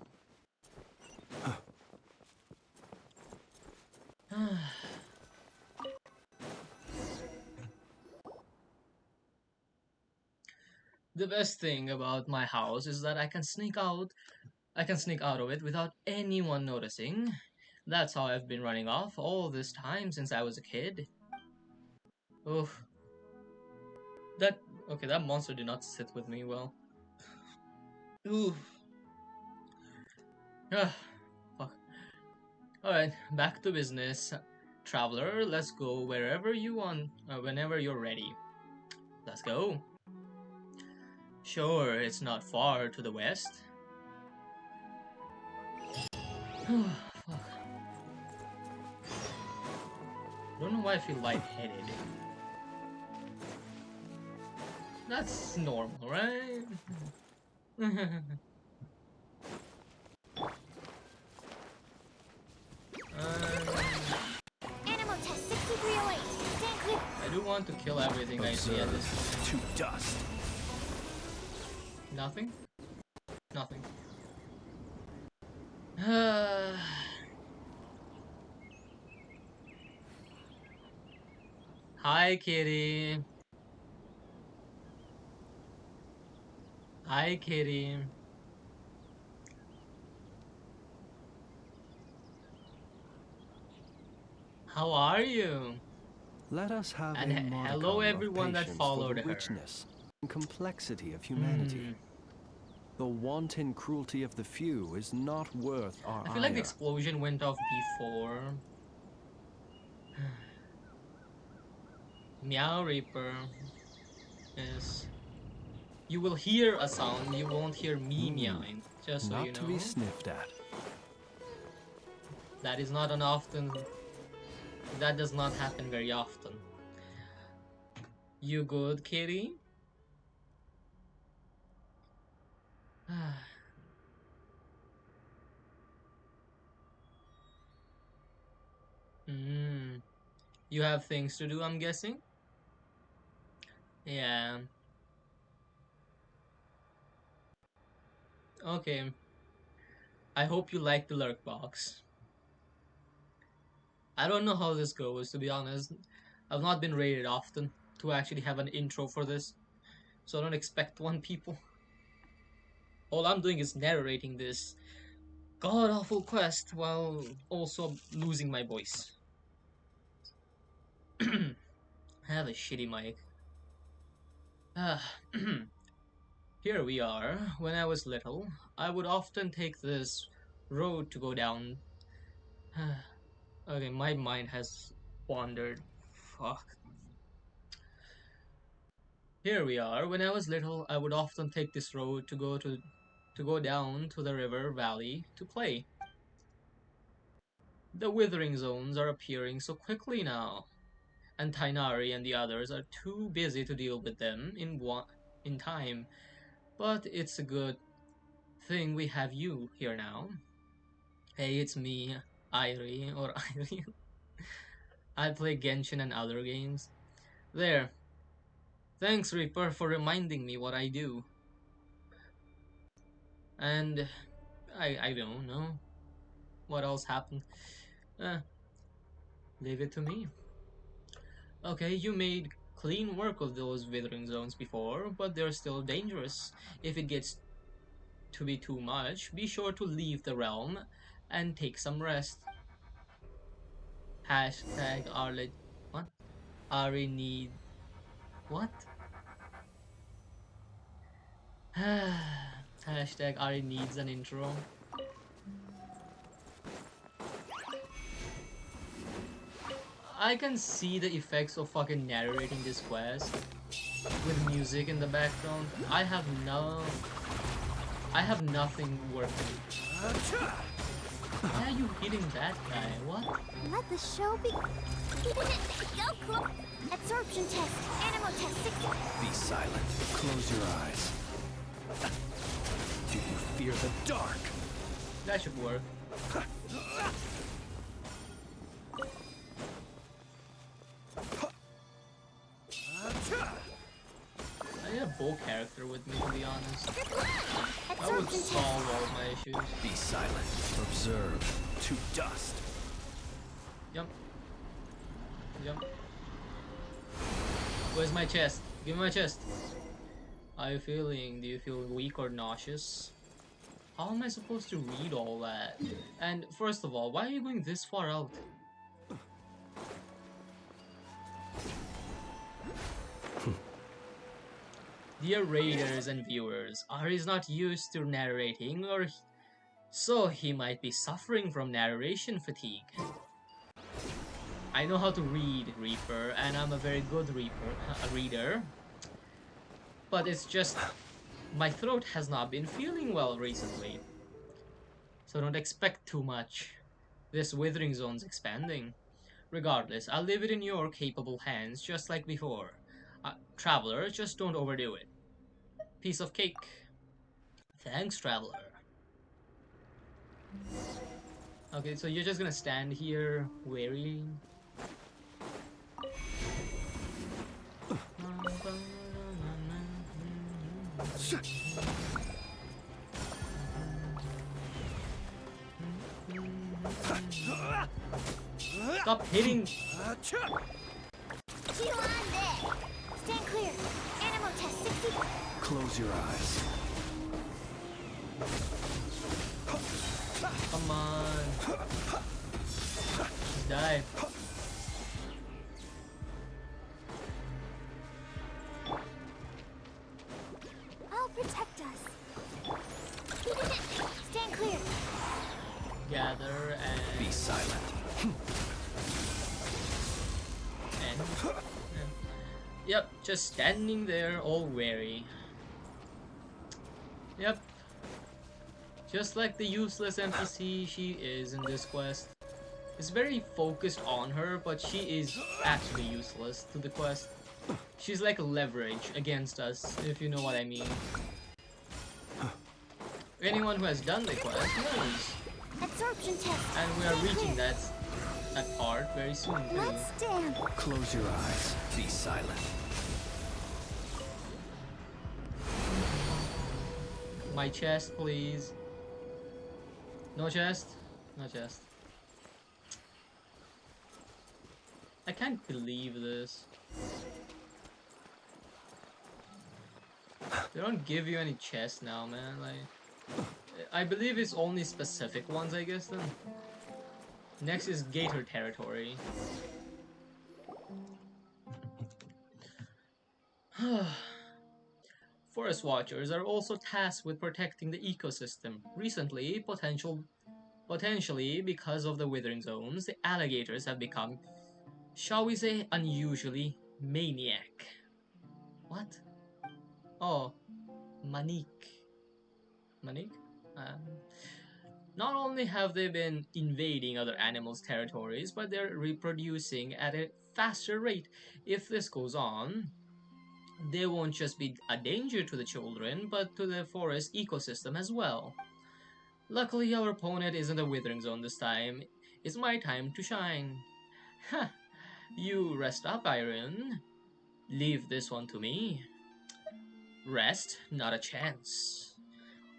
The best thing about my house is that I can sneak out. I can sneak out of it without anyone noticing. That's how I've been running off all this time since I was a kid. Oof. That okay, that monster did not sit with me well. Oof. Ah, fuck. Alright, back to business. Traveler, let's go wherever you want, whenever you're ready. Let's go. Sure, it's not far to the west. Fuck. Don't know why I feel lightheaded. That's normal, right? Animal test 6308. Stand clear. I do want to kill everything I see at this. To dust. Nothing? Nothing. Hi, kitty. Hi, kitty. How are you? Let us have And a hello modicum everyone of that patience followed for the her. richness and complexity of humanity. The wanton cruelty of the few is not worth our I feel like the ire. explosion went off before. Meow Reaper. Yes. You will hear a sound, you won't hear me meowing. Just so Not you to be know. sniffed at. That is not an often. That does not happen very often. You good, kitty? Hmm. You have things to do, I'm guessing? Yeah. Okay. I hope you like the lurk box. I don't know how this goes, to be honest. I've not been rated often to actually have an intro for this, so I don't expect one, people. All I'm doing is narrating this god awful quest while also losing my voice. I have a shitty mic. Ah, here we are. When I was little, I would often take this road to go down. Okay, my mind has wandered. Fuck. Here we are. When I was little, I would often take this road to go down to the river valley to play. The withering zones are appearing so quickly now, and Tainari and the others are too busy to deal with them in time. But it's a good thing we have you here now. Hey, it's me, Irie, or Irie. I play Genshin and other games. There. Thanks, Reaper, for reminding me what I do. And I don't know what else happened. Uh, leave it to me. Okay, you made clean work of those withering zones before, but they're still dangerous if it gets to be too much, be sure to leave the realm and take some rest. Hashtag Arle... What? Ari need... What? Hashtag Ari needs an intro. I can see the effects of fucking narrating this quest with music in the background. I have nothing working. Why are you hitting that guy? What? Let the show be. Go, Clo. Absorption test. Animal test 60. Be silent. Close your eyes. Do you fear the dark? That should work. I need a bow character with me, to be honest. That would solve all my issues. Be silent. Observe. To dust. Yep. Yep. Where's my chest? Give me my chest. How are you feeling? Do you feel weak or nauseous? How am I supposed to read all that? And first of all, why are you going this far out? Dear raiders and viewers, Ari's not used to narrating, so he might be suffering from narration fatigue. I know how to read, Reaper, and I'm a very good reader. But it's just, my throat has not been feeling well recently. So don't expect too much. This withering zone's expanding. Regardless, I'll leave it in your capable hands, just like before. Traveler, just don't overdo it. Piece of cake. Thanks, Traveler. Okay, so you're just gonna stand here, wary. Stop hitting! Heel on deck. Stand clear. Animal test 60. Close your eyes. Come on. Just die. I'll protect us. Stand clear. Gather and... Be silent. and yep, just standing there all wary. Yep. Just like the useless NPC she is in this quest. It's very focused on her, but she is actually useless to the quest. She's like leverage against us, if you know what I mean. Anyone who has done the quest knows. Absorption test. And we are reaching that part very soon too. Let's stand. Close your eyes. Be silent. My chest, please. No chest? No chest. I can't believe this. They don't give you any chests now, man. Like, I believe it's only specific ones, I guess, then. Next is Gator territory. Forest Watchers are also tasked with protecting the ecosystem. Recently, potentially because of the withering zones, the alligators have become, shall we say, unusually maniac. What? Oh, Manik. Manik? Not only have they been invading other animals' territories, but they're reproducing at a faster rate. If this goes on, they won't just be a danger to the children, but to the forest ecosystem as well. Luckily, our opponent isn't a withering zone this time. It's my time to shine. Ha! You rest up, Iron. Leave this one to me. Rest? Not a chance.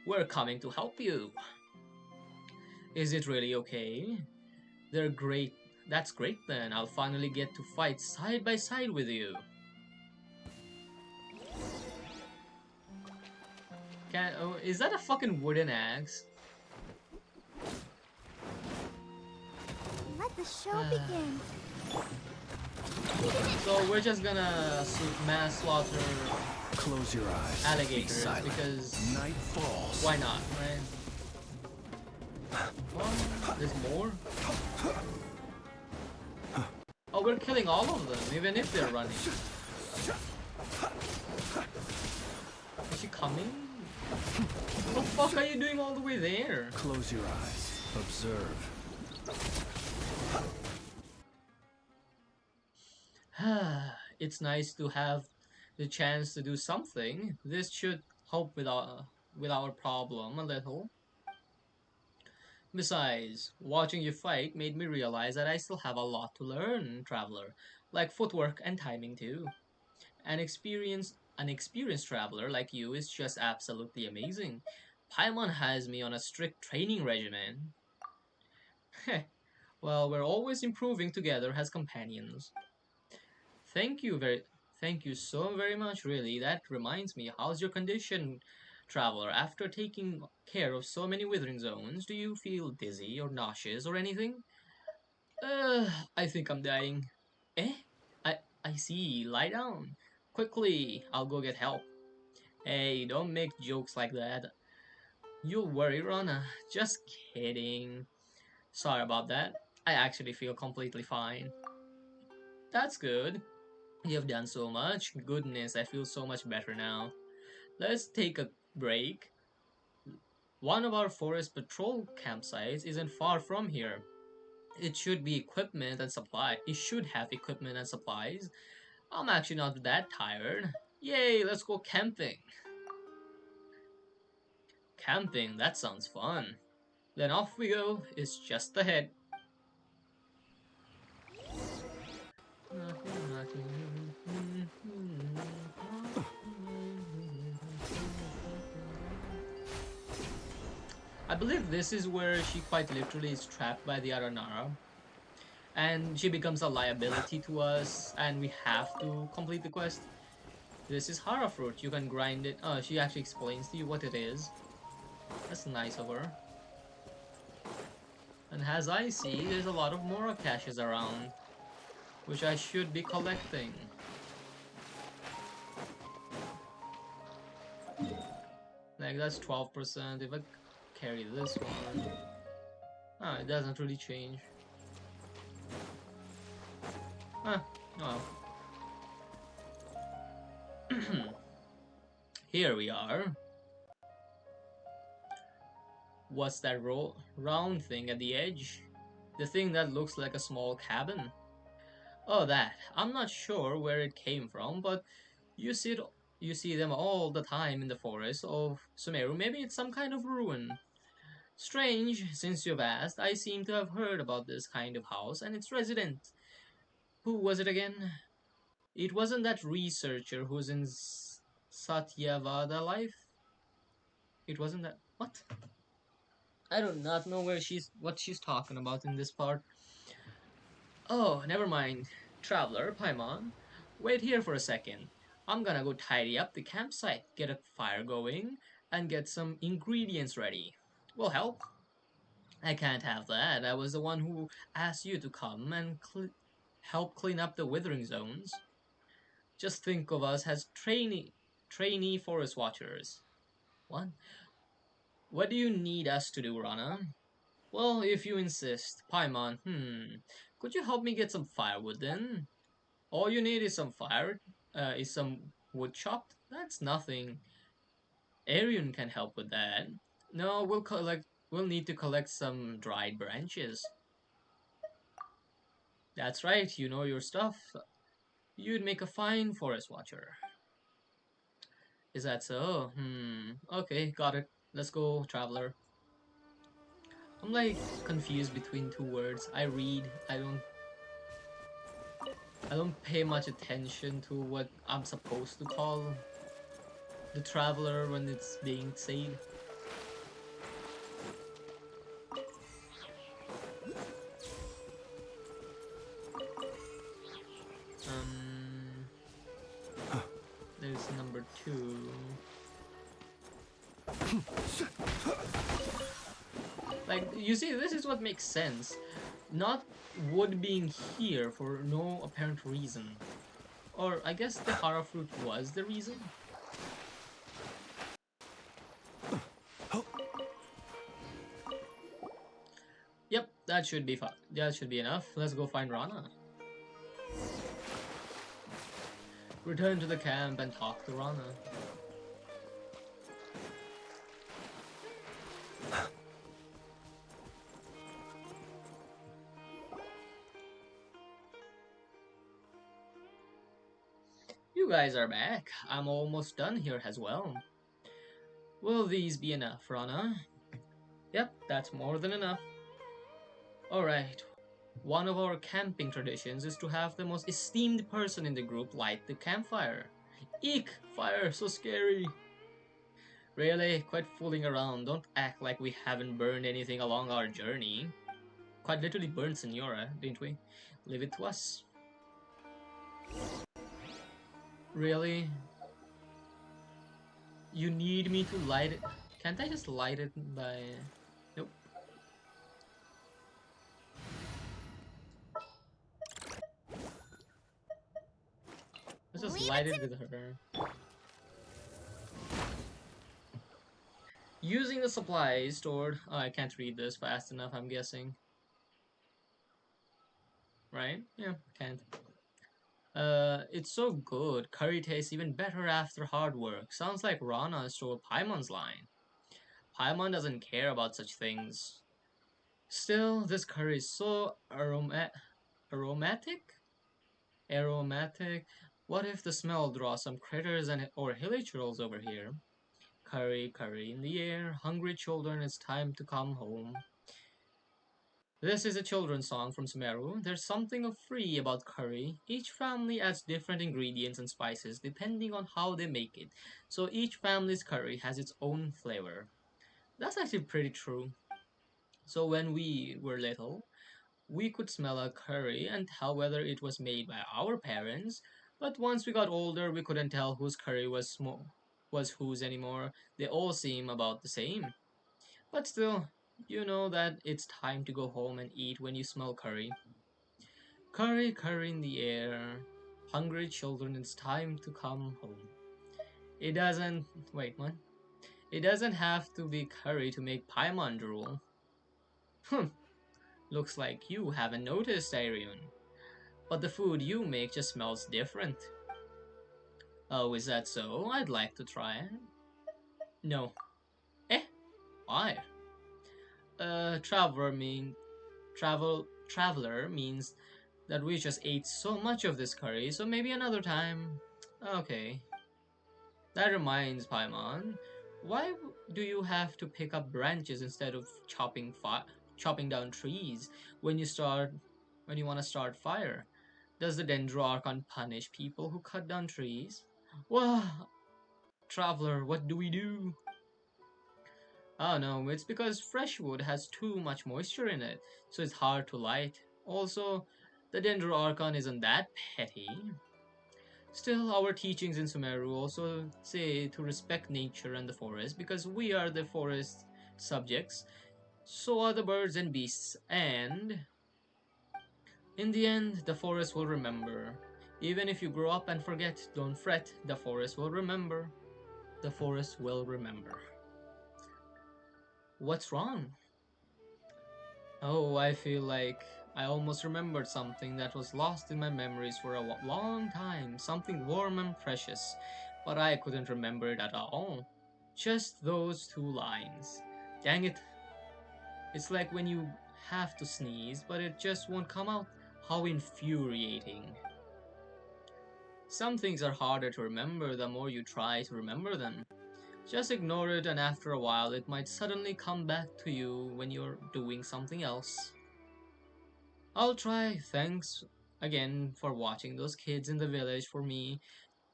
We're coming to help you. Is it really okay? They're great. That's great then. I'll finally get to fight side by side with you. can't. Oh, is that a fucking wooden axe? Let the show begin. So we're just gonna mass slaughter Close your eyes. Be alligators silent. because Night falls. why not, right? Oh, there's more? Oh, we're killing all of them, even if they're running. Is she coming? What the fuck are you doing all the way there? Close your eyes. Observe. It's nice to have the chance to do something. This should help with our problem a little. Besides, watching you fight made me realize that I still have a lot to learn, Traveler. Like footwork and timing too. An experienced traveler like you is just absolutely amazing. Paimon has me on a strict training regimen. Well, we're always improving together as companions. Thank you thank you so very much, really. That reminds me, how's your condition, Traveler? After taking care of so many withering zones, do you feel dizzy or nauseous or anything? Uh, I think I'm dying. Eh? I see. Lie down. Quickly, I'll go get help. Hey, don't make jokes like that. You'll worry, Rana. Just kidding. Sorry about that. I actually feel completely fine. That's good. You've done so much. Goodness, I feel so much better now. Let's take a break. One of our forest patrol campsites isn't far from here. It should be equipment and supply. It should have equipment and supplies. I'm actually not that tired. Yay, let's go camping. Camping, that sounds fun. Then off we go. It's just ahead. I believe this is where she quite literally is trapped by the Aranara. And she becomes a liability to us, and we have to complete the quest. This is Hara fruit. You can grind it. Oh, she actually explains to you what it is. That's nice of her. And as I see, there's a lot of Mora caches around, which I should be collecting. Like, that's 12%. If I carry this one... Ah, it doesn't really change. Ah, oh well. Here we are. What's that round thing at the edge? The thing that looks like a small cabin? Oh, that. I'm not sure where it came from, but you see it, you see them all the time in the forest of Sumeru. Maybe it's some kind of ruin. Strange, since you've asked, I seem to have heard about this kind of house and its resident. Who was it again? It wasn't that researcher who's in Satyavada life? It wasn't that... What? I do not know what she's talking about in this part. Oh, never mind. Traveler, Paimon, wait here for a second. I'm gonna go tidy up the campsite, get a fire going, and get some ingredients ready. Will help? I can't have that. I was the one who asked you to come and help clean up the withering zones. Just think of us as trainee forest watchers. What? What do you need us to do, Rana? Well, if you insist. Paimon, could you help me get some firewood then? All you need is some is some wood chopped? That's nothing. Arion can help with that. No, we'll need to collect some dried branches. That's right, you know your stuff. You'd make a fine forest watcher. Is that so? Okay, got it. Let's go, traveler. I'm like confused between two words. I read, I don't pay much attention to what I'm supposed to call the traveler when it's being said. There's number 2. Like, you see, this is what makes sense. Not wood being here for no apparent reason. Or, I guess the Hara fruit was the reason? Yep, that should be fun. That should be enough. Let's go find Rana. Return to the camp and talk to Rana. You guys are back. I'm almost done here as well. Will these be enough, Rana? Yep, that's more than enough. Alright. One of our camping traditions is to have the most esteemed person in the group light the campfire. Eek! Fire, so scary! Really, quite fooling around. Don't act like we haven't burned anything along our journey. Quite literally burned Senora, didn't we? Leave it to us. Really? You need me to light it? Can't I just light it by... Nope. Let's just Leave light it it with her. Using the supplies stored... Oh, I can't read this fast enough, I'm guessing. Right? Yeah, can't. It's so good. Curry tastes even better after hard work. Sounds like Rana stole Paimon's line. Paimon doesn't care about such things. Still, this curry is so aromatic? Aromatic? What if the smell draws some critters or hilichurls over here? Curry, curry in the air, hungry children, it's time to come home. This is a children's song from Sumeru. There's something of free about curry. Each family adds different ingredients and spices depending on how they make it. So each family's curry has its own flavor. That's actually pretty true. So when we were little, we could smell a curry and tell whether it was made by our parents, but once we got older, we couldn't tell whose curry was whose anymore. They all seem about the same. But still, you know that it's time to go home and eat when you smell curry. Curry, curry in the air. Hungry children, it's time to come home. It doesn't. Wait, what? It doesn't have to be curry to make Paimon drool. Hmm, looks like you haven't noticed, Arion. But the food you make just smells different. Oh, is that so? I'd like to try it. No. Eh? Why? Traveler means that we just ate so much of this curry, so maybe another time. Okay. That reminds Paimon, why do you have to pick up branches instead of chopping down trees when you want to start fire? Does the Dendroarchon punish people who cut down trees? Well, traveler, what do we do? Oh no, it's because fresh wood has too much moisture in it, so it's hard to light. Also, the Dendroarchon isn't that petty. Still, our teachings in Sumeru also say to respect nature and the forest because we are the forest subjects, so are the birds and beasts, and in the end, the forest will remember. Even if you grow up and forget, don't fret, the forest will remember. The forest will remember. What's wrong? Oh, I feel like I almost remembered something that was lost in my memories for a long time, something warm and precious, but I couldn't remember it at all. Just those two lines. Dang it. It's like when you have to sneeze, but it just won't come out. How infuriating. Some things are harder to remember the more you try to remember them. Just ignore it, and after a while, it might suddenly come back to you when you're doing something else. I'll try. Thanks again for watching those kids in the village for me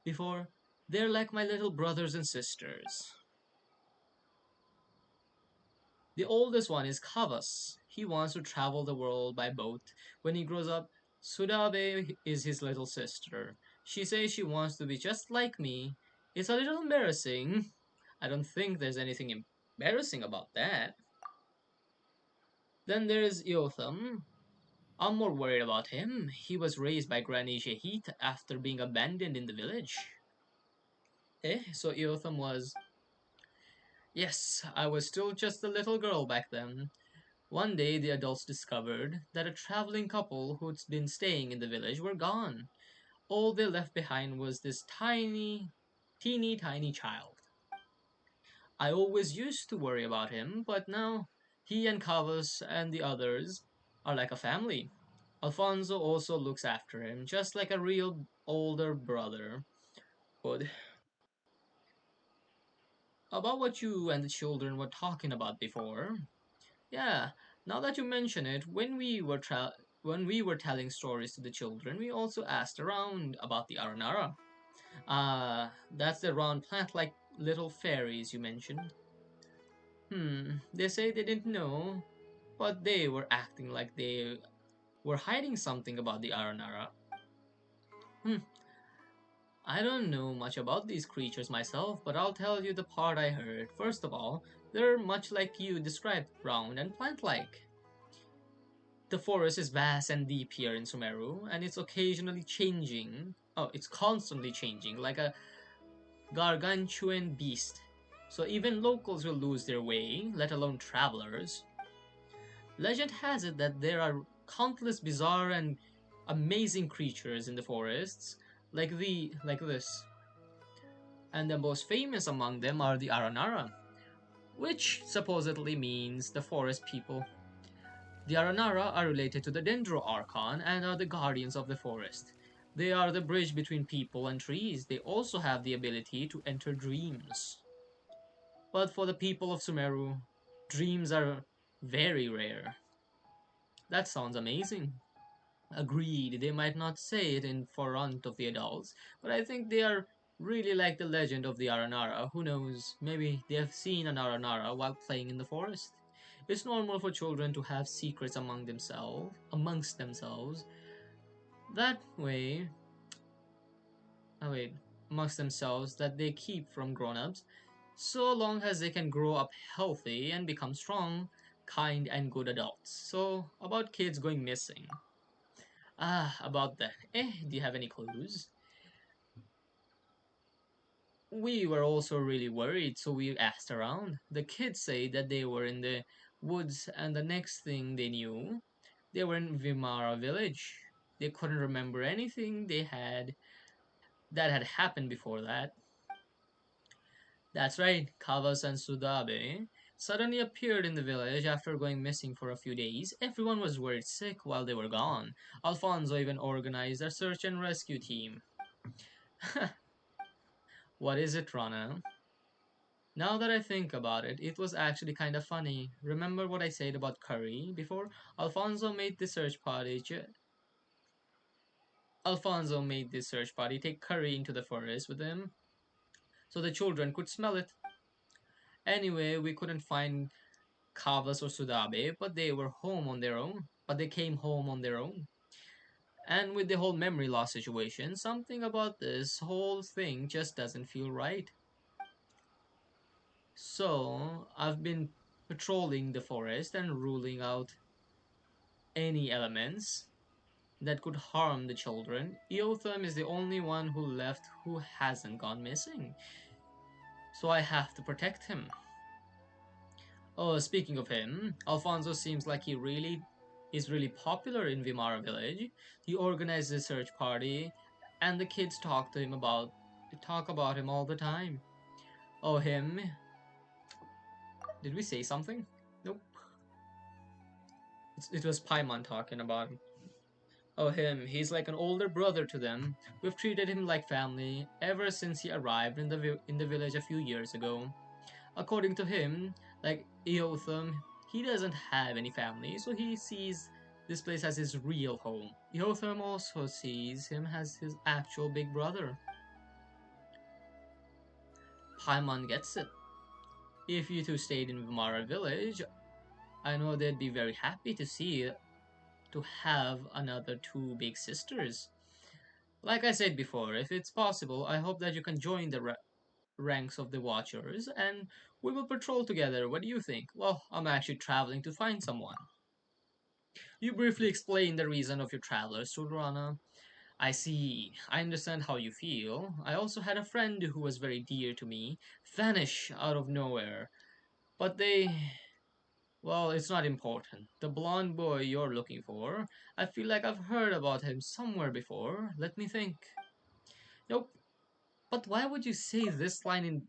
before. They're like my little brothers and sisters. The oldest one is Kavas. He wants to travel the world by boat. When he grows up, Sudabe is his little sister. She says she wants to be just like me. It's a little embarrassing. I don't think there's anything embarrassing about that. Then there's Yotham. I'm more worried about him. He was raised by Granny Shahid after being abandoned in the village. So Yotham was. Yes, I was still just a little girl back then. One day, the adults discovered that a traveling couple who'd been staying in the village were gone. All they left behind was this teeny tiny child. I always used to worry about him, but now he and Cavas and the others are like a family. Alfonso also looks after him, just like a real older brother would. About what you and the children were talking about before. Yeah, now that you mention it, when we were telling stories to the children, we also asked around about the Aranara. That's the round plant-like little fairies you mentioned. They say they didn't know, but they were acting like they were hiding something about the Aranara. Hmm, I don't know much about these creatures myself, but I'll tell you the part I heard. First of all, they're much like you described, round and plant-like. The forest is vast and deep here in Sumeru, and it's occasionally changing. Oh, it's constantly changing, like a gargantuan beast. So even locals will lose their way, let alone travelers. Legend has it that there are countless bizarre and amazing creatures in the forests, like this. And the most famous among them are the Aranara, which supposedly means the forest people. The Aranara are related to the Dendro Archon and are the guardians of the forest. They are the bridge between people and trees. They also have the ability to enter dreams. But for the people of Sumeru, dreams are very rare. That sounds amazing. Agreed, they might not say it in front of the adults, but I think they are really like the legend of the Aranara. Who knows, maybe they have seen an Aranara while playing in the forest. It's normal for children to have secrets amongst themselves. That way, oh wait, amongst themselves that they keep from grown-ups, so long as they can grow up healthy and become strong, kind, and good adults. So, about kids going missing. About that. Do you have any clues? We were also really worried, so we asked around. The kids say that they were in the woods, and the next thing they knew, they were in Vimara village. They couldn't remember anything they had that had happened before that. That's right, Kavas and Sudabe suddenly appeared in the village after going missing for a few days. Everyone was worried sick while they were gone. Alfonso even organized a search and rescue team. What is it, Rana? Now that I think about it, it was actually kind of funny. Remember what I said about curry before? Alfonso made the search party. Alfonso made this search party take curry into the forest with him, so the children could smell it. Anyway, we couldn't find Kavas or Sudabe, but they were home on their own. But they came home on their own. And with the whole memory loss situation, something about this whole thing just doesn't feel right. So, I've been patrolling the forest and ruling out any elements that could harm the children. Eotham is the only one who left who hasn't gone missing. So I have to protect him. Oh, speaking of him, Alfonso seems like he really is really popular in Vimara village. He organizes a search party and the kids talk about him all the time. Oh, him. Did we say something? Nope. It was Paimon talking about him. Oh, him. He's like an older brother to them. We've treated him like family ever since he arrived in the village a few years ago. According to him, like Eotham, he doesn't have any family, so he sees this place as his real home. Eotham also sees him as his actual big brother. Paimon gets it. If you two stayed in Vimara village, I know they'd be very happy to have another two big sisters. Like I said before, if it's possible, I hope that you can join ranks of the Watchers, and we will patrol together. What do you think? Well, I'm actually traveling to find someone. You briefly explained the reason of your travels to Rana. I see. I understand how you feel. I also had a friend who was very dear to me vanish out of nowhere. But well, it's not important. The blonde boy you're looking for, I feel like I've heard about him somewhere before. Let me think. Nope. But why would you say this line in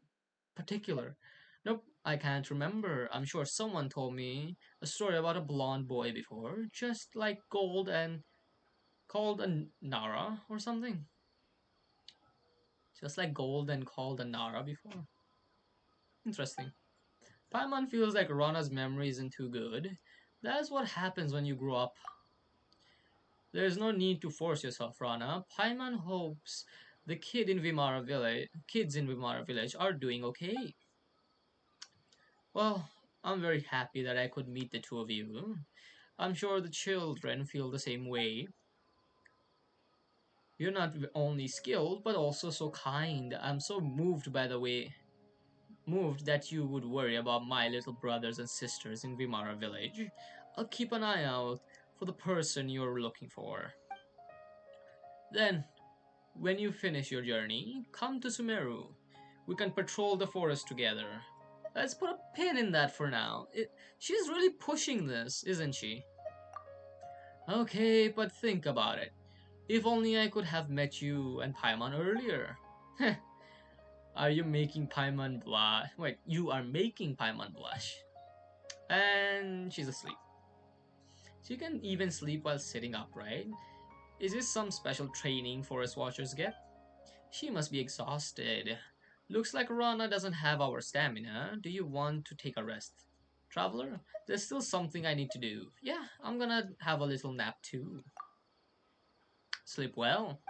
particular? Nope, I can't remember. I'm sure someone told me a story about a blonde boy before, just like Gold and called a Nara or something. Just like Gold and called a Nara before. Interesting. Paimon feels like Rana's memory isn't too good. That's what happens when you grow up. There's no need to force yourself, Rana. Paimon hopes the kids in Vimara Village are doing okay. Well, I'm very happy that I could meet the two of you. I'm sure the children feel the same way. You're not only skilled, but also so kind. I'm so moved that you would worry about my little brothers and sisters in Vimara village. I'll keep an eye out for the person you're looking for. Then, when you finish your journey, come to Sumeru. We can patrol the forest together. Let's put a pin in that for now. She's really pushing this, isn't she? Okay, but think about it. If only I could have met you and Paimon earlier. Heh, are you making Paimon blush? Wait, you are making Paimon blush. And she's asleep. She can even sleep while sitting upright. Is this some special training forest watchers get? She must be exhausted. Looks like Rana doesn't have our stamina. Do you want to take a rest? Traveler, there's still something I need to do. Yeah, I'm gonna have a little nap too. Sleep well.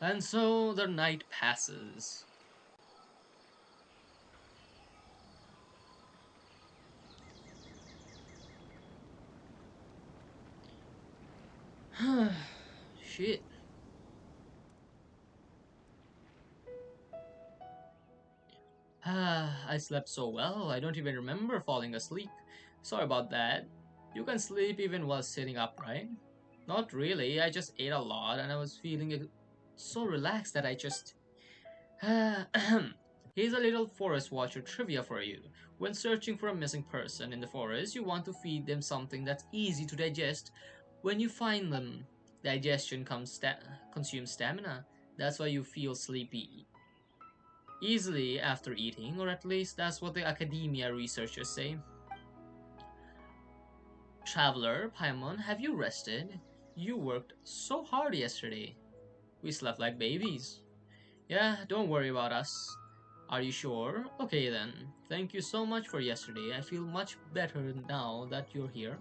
And so the night passes. Shit. I slept so well, I don't even remember falling asleep. Sorry about that. You can sleep even while sitting upright. Not really, I just ate a lot and I was feeling so relaxed that I just. Here's a little forest watcher trivia for you. When searching for a missing person in the forest, you want to feed them something that's easy to digest. When you find them, digestion consumes stamina. That's why you feel sleepy easily after eating, or at least that's what the academia researchers say. Traveler, Paimon, have you rested? You worked so hard yesterday. We slept like babies. Yeah, don't worry about us. Are you sure? Okay then. Thank you so much for yesterday. I feel much better now that you're here.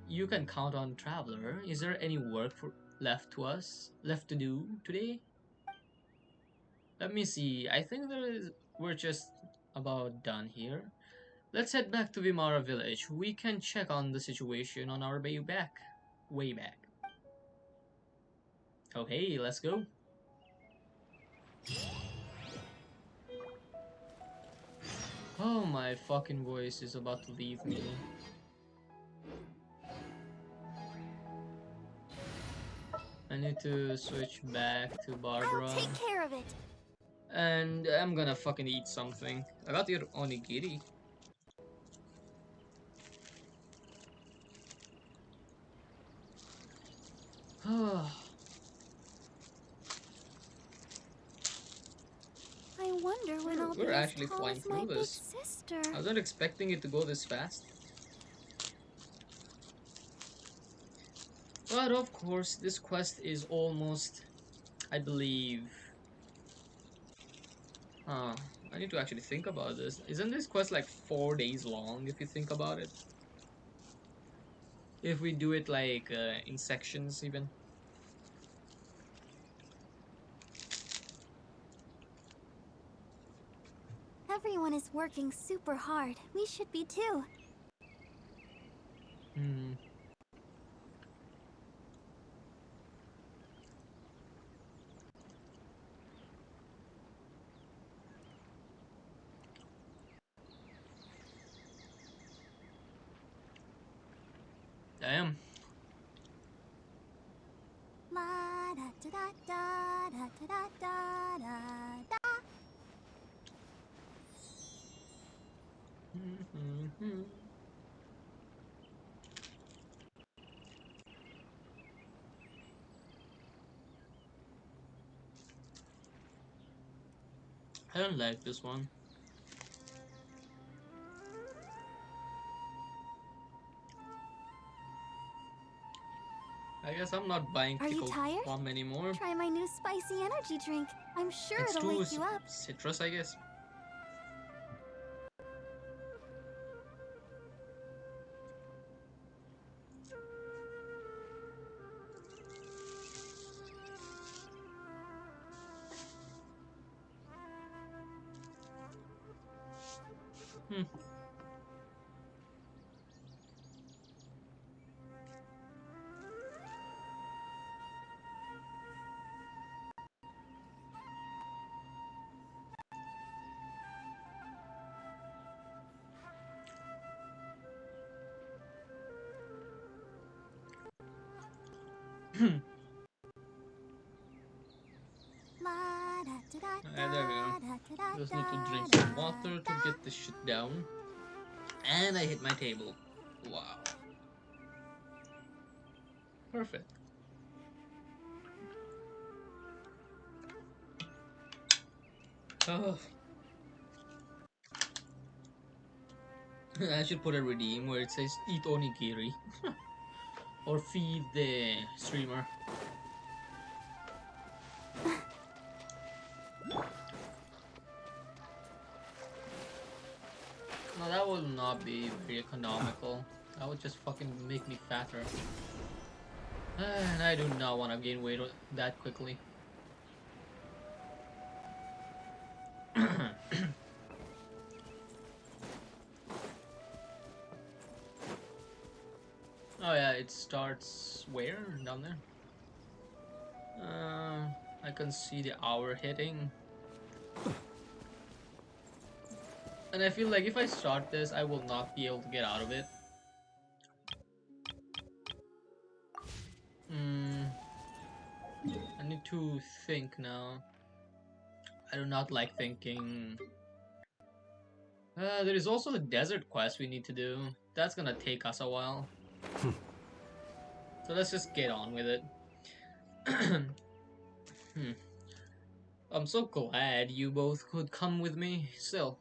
You can count on Traveler. Is there any work left to do today? Let me see. I think we're just about done here. Let's head back to Vimara village. We can check on the situation on our way back. Way back. Okay, let's go. Oh, my fucking voice is about to leave me. I need to switch back to Barbara. I'll take care of it. And I'm gonna fucking eat something. I got your onigiri. I wonder when I'll be We're as actually tall flying as my through big this. sister. I wasn't expecting it to go this fast. But of course, this quest is almost, I believe. Huh. I need to actually think about this. Isn't this quest like 4 days long if you think about it? If we do it like in sections even. Everyone is working super hard. We should be too. Hmm. Damn. La da da da da da da da da da. I don't like this one. I guess I'm not buying Are you pickled tired? plum anymore. Try my new spicy energy drink. I'm sure It's it'll too wake you up. citrus, I guess. Hmm. La da da da Alright, there we go. da da da Just need to drink da some water to da. get this shit down. And I hit my table. Wow. Perfect. Oh. I should put a redeem where it says eat onigiri. Or feed the streamer. No, that would not be very economical. That would just fucking make me fatter. And I do not want to gain weight that quickly. Oh yeah, it starts where? Down there? I can see the hour hitting. And I feel like if I start this, I will not be able to get out of it. I need to think now. I do not like thinking. There is also the desert quest we need to do. That's gonna take us a while. So let's just get on with it. I'm so glad you both could come with me. Still,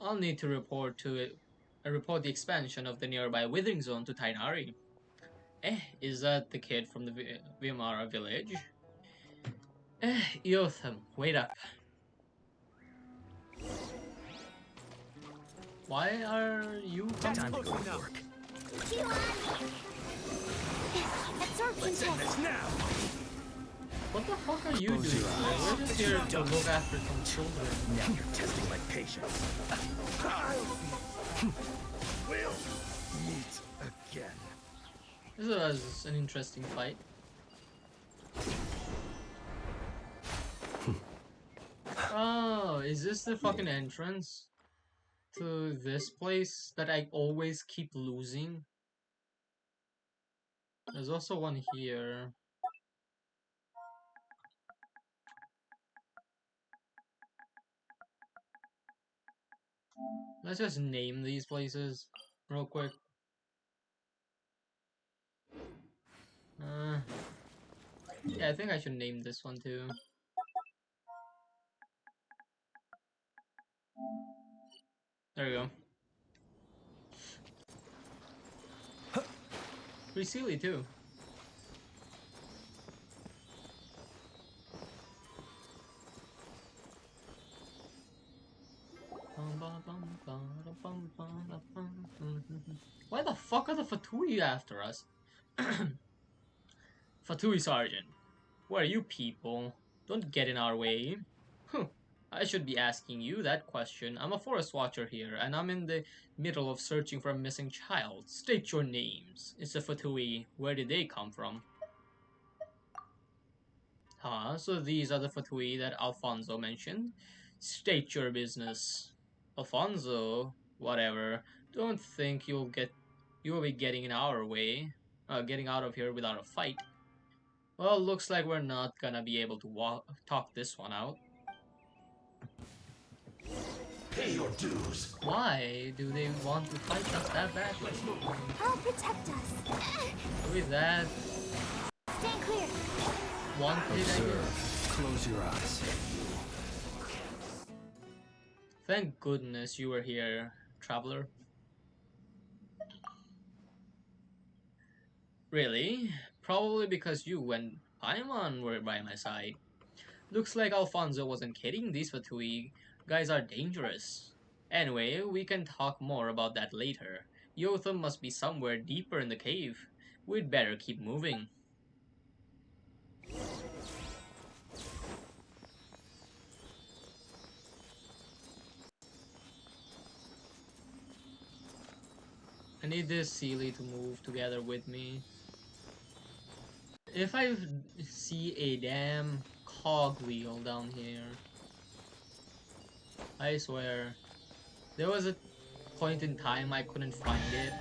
I'll need to report the expansion of the nearby Withering Zone to Tainari. Is that the kid from the Vimara village? Yotham, wait up. Why are you coming? Time to go to work. Absorption Let's end this test. now. What the fuck are you doing? We're just here to look after some children. Now you're testing my patience. We'll meet again. This was an interesting fight. Oh, is this the fucking entrance to this place that I always keep losing? There's also one here. Let's just name these places real quick. Yeah, I think I should name this one too. There we go. Pretty silly too. Why the fuck are the Fatui after us? Fatui Sergeant, who are you people? Don't get in our way. Huh. I should be asking you that question. I'm a forest watcher here, and I'm in the middle of searching for a missing child. State your names. It's a Fatui. Where did they come from? Huh, so these are the Fatui that Alfonso mentioned? State your business. Alfonso? Whatever. Don't think you'll get You will be getting in our way, getting out of here without a fight. Well, looks like we're not gonna be able to talk this one out. Pay your dues. Why do they want to fight us that badly? I'll protect us. Who is that? Stand clear. Wanted, I guess. Observe. Close your eyes. Thank goodness you were here, traveler. Really? Probably because you and Paimon were by my side. Looks like Alfonso wasn't kidding. These Fatui guys are dangerous. Anyway, we can talk more about that later. Yotham must be somewhere deeper in the cave. We'd better keep moving. I need this Sealy to move together with me. If I see a damn cog wheel down here, I swear, there was a point in time I couldn't find it.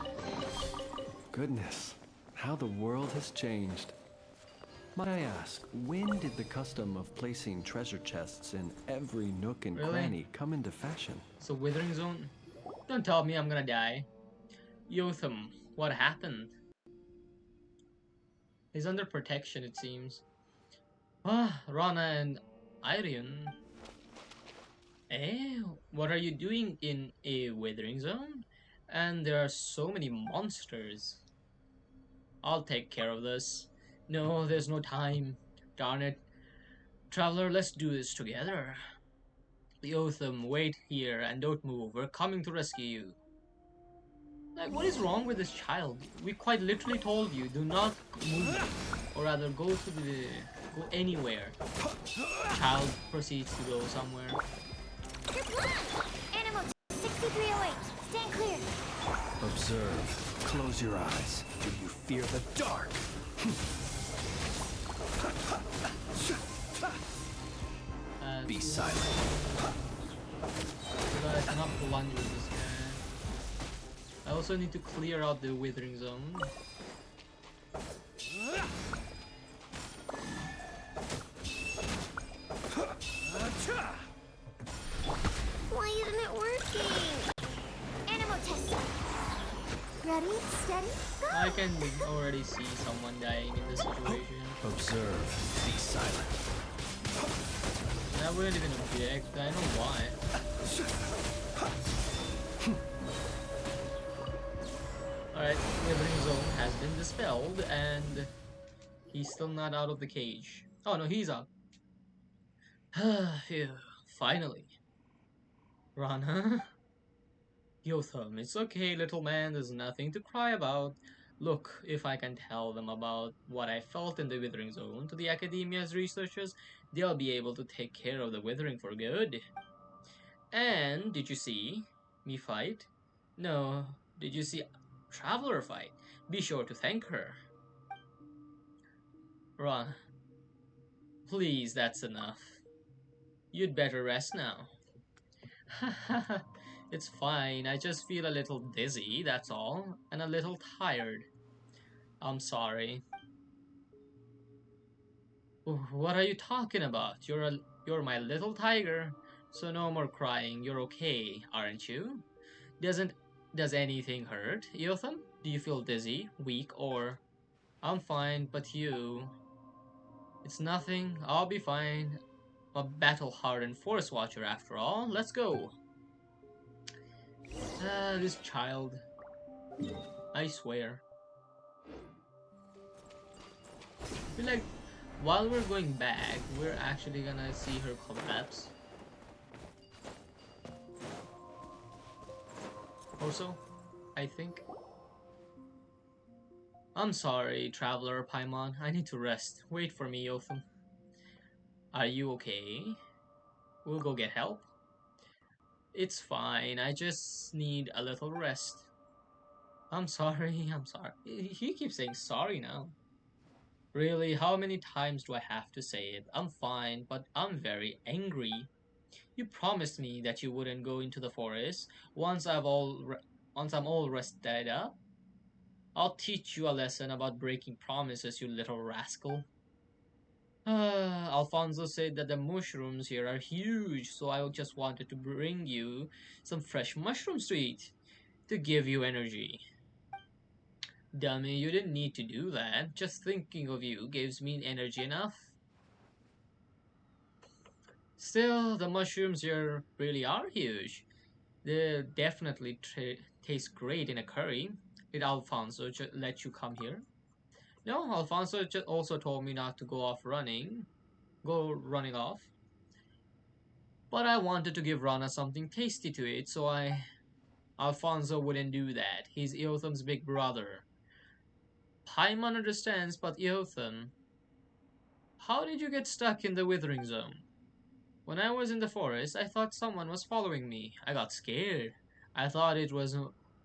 Goodness, how the world has changed. Might I ask, when did the custom of placing treasure chests in every nook and Really? cranny come into fashion? It's a withering zone. Don't tell me I'm gonna die. Yotham, what happened? He's under protection, it seems. Ah, Rana and Irion. Eh? What are you doing in a withering zone? And there are so many monsters. I'll take care of this. No, there's no time. Darn it. Traveler, let's do this together. Yotham, wait here and don't move. We're coming to rescue you. Like, what is wrong with this child? We quite literally told you, do not move. Or rather, go anywhere. Child proceeds to go somewhere. You're blind. Animal 6308. Stand clear. Observe. Close your eyes. Do you fear the dark? Be silent. But I cannot plunge with this guy. I also need to clear out the withering zone. Why isn't it working? Animal test. Ready, steady, go. I can already see someone dying in this situation. Observe. Be silent. I wouldn't even object, I know why. Alright, withering zone has been dispelled and he's still not out of the cage. Oh no, he's out. Phew, finally. Rana? Yotham, it's okay, little man, there's nothing to cry about. Look, if I can tell them about what I felt in the Withering Zone to the Academia's researchers, they'll be able to take care of the Withering for good. And, did you see me fight? No, did you see Traveler fight? Be sure to thank her. Ron, please, that's enough. You'd better rest now. It's fine, I just feel a little dizzy, that's all, and a little tired. I'm sorry. What are you talking about? You're my little tiger, so no more crying. You're okay, aren't you? Does anything hurt, Yotham? Do you feel dizzy, weak, or I'm fine, but you? It's nothing. I'll be fine. I'm a battle-hardened force watcher after all. Let's go. This child. I swear. I feel like while we're going back, we're actually gonna see her collapse. Also, I think. I'm sorry, Traveler Paimon. I need to rest. Wait for me, Yotham. Are you okay? We'll go get help. It's fine. I just need a little rest. I'm sorry. I'm sorry. He keeps saying sorry now. Really, how many times do I have to say it? I'm fine, but I'm very angry. You promised me that you wouldn't go into the forest once I'm all rested up. I'll teach you a lesson about breaking promises, you little rascal. Alfonso said that the mushrooms here are huge, so I just wanted to bring you some fresh mushrooms to eat, to give you energy. Dummy, you didn't need to do that. Just thinking of you gives me energy enough. Still, the mushrooms here really are huge. They definitely taste great in a curry. Did Alfonso let you come here? No, Alfonso also told me not to go running off. But I wanted to give Rana something tasty to eat, so Alfonso wouldn't do that. He's Eotham's big brother. Paimon understands, but Eotham, how did you get stuck in the Withering Zone? When I was in the forest, I thought someone was following me. I got scared. I thought it was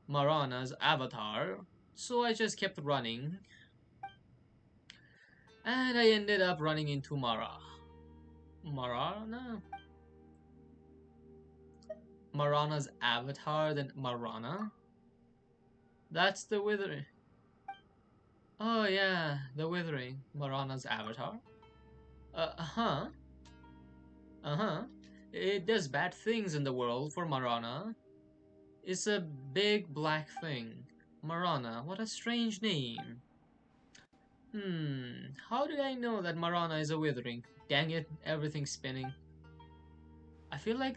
Marana's avatar, so I just kept running. And I ended up running into Marana? Marana's avatar, then Marana? That's the Withering. Oh yeah, the Withering. Marana's avatar? Uh-huh. Uh-huh. It does bad things in the world for Marana. It's a big black thing. Marana, what a strange name. How did I know that Marana is a Withering? Dang it, everything's spinning. I feel like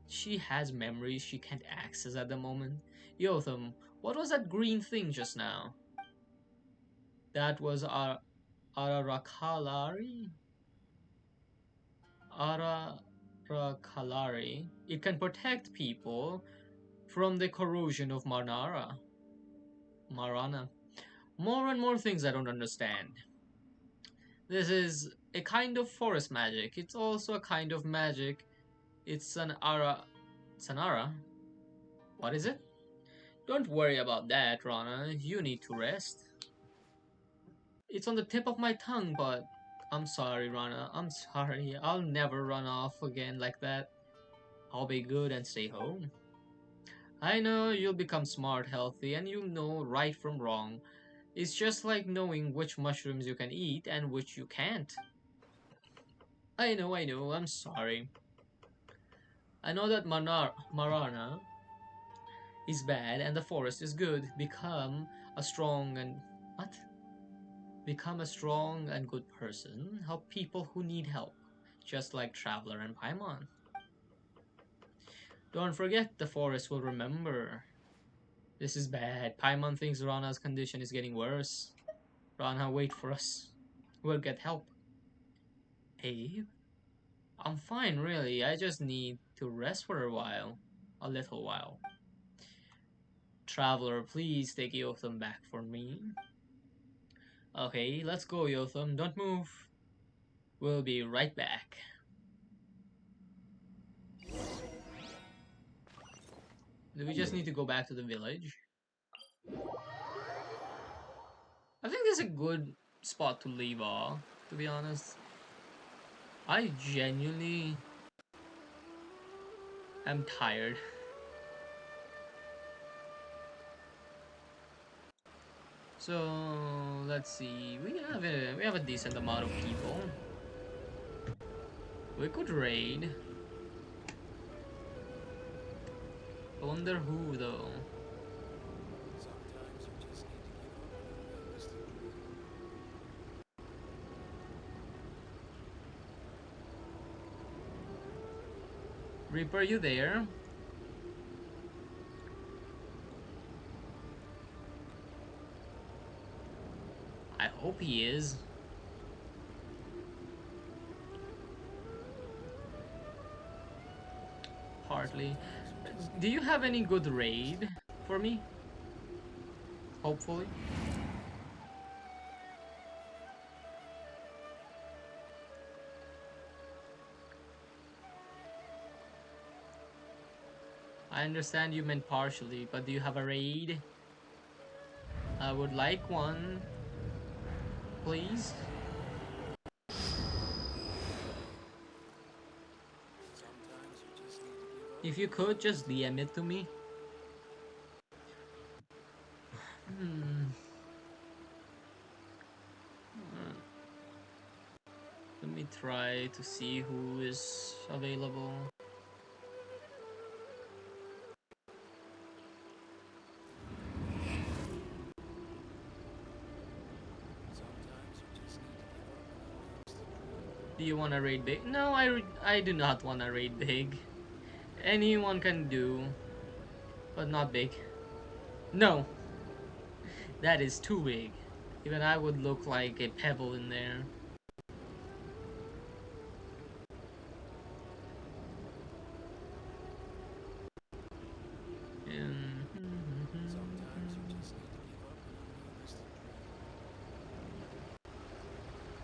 she has memories she can't access at the moment. Yotham, what was that green thing just now? That was our Arakalari? Arakalari. It can protect people from the corrosion of Marana. More and more things I don't understand. This is a kind of forest magic. It's also a kind of magic. It's an ara. It's an ara? What is it? Don't worry about that, Rana. You need to rest. It's on the tip of my tongue, but I'm sorry, Rana. I'm sorry. I'll never run off again like that. I'll be good and stay home. I know you'll become smart, healthy, and you'll know right from wrong. It's just like knowing which mushrooms you can eat and which you can't. I know, I'm sorry. I know that Marana is bad and the forest is good. A strong and... What? Become a strong and good person. Help people who need help. Just like Traveler and Paimon. Don't forget, the forest will remember. This is bad. Paimon thinks Rana's condition is getting worse. Rana, wait for us. We'll get help. Hey, I'm fine, really. I just need to rest for a while. A little while. Traveler, please take Yotham back for me. Okay, let's go, Yotham. Don't move. We'll be right back. Do we just need to go back to the village? I think this is a good spot to leave off, to be honest. I genuinely am tired. So let's see. We have a decent amount of people. We could raid. I wonder who though. Reaper, you there? I hope he is. Partly. Do you have any good raid for me? Hopefully. I understand you meant partially, but do you have a raid? I would like one. Please? If you could, just DM it to me. Let me try to see who is available. Do you want to raid big? No, I do not want to raid big. Anyone can do, but not big. No, that is too big. Even I would look like a pebble in there.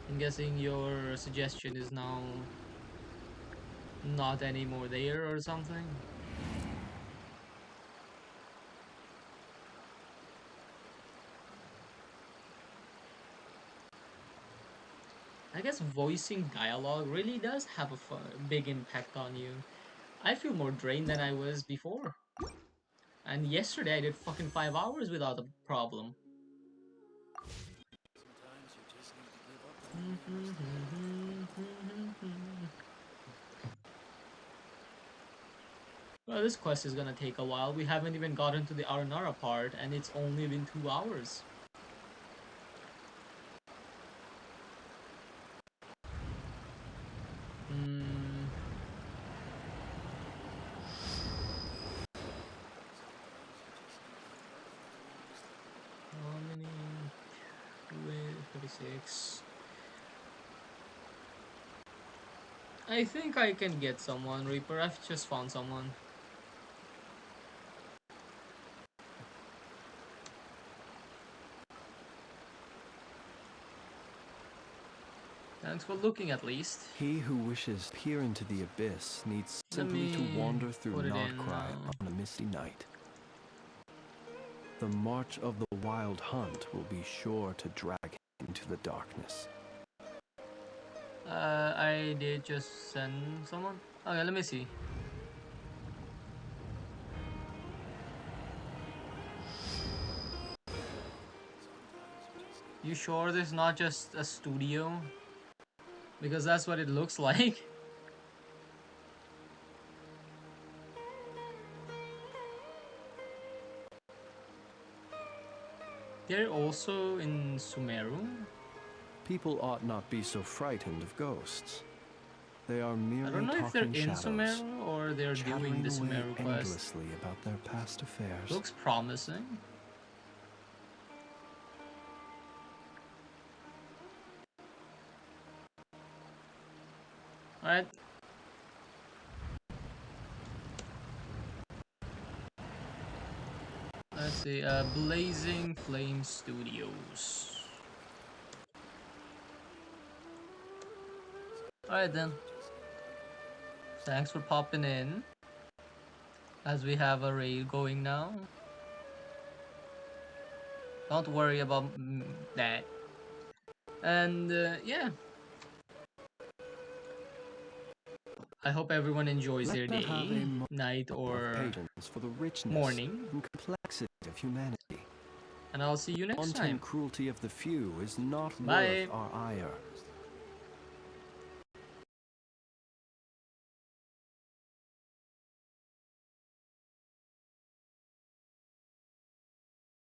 I'm guessing your suggestion is now not anymore there or something. I guess voicing dialogue really does have a big impact on you. I feel more drained than I was before. And yesterday I did fucking 5 hours without a problem. Well, this quest is gonna take a while. We haven't even gotten to the Aranara part, and it's only been 2 hours. How many? 36. I think I can get someone, Reaper. I've just found someone. Thanks for looking, at least. He who wishes to peer into the abyss needs simply to wander through Nordcry on a misty night. The march of the wild hunt will be sure to drag him into the darkness. I did just send someone. Okay, let me see. You sure this is not just a studio? Because that's what it looks like. They're also in Sumeru? People ought not be so frightened of ghosts. They are merely I don't know if they're in shadows, Sumeru or they're doing the Sumeru quest. endlessly about their past affairs. Looks promising. Alright. Let's see, Blazing Flame Studios. Alright then. Thanks for popping in. As we have a raid going now. Don't worry about that. And yeah. I hope everyone enjoys their day, night, or for the richness morning. And complexity of humanity. And I'll see you next Wanton time. cruelty of the few is not Bye. worth our ire.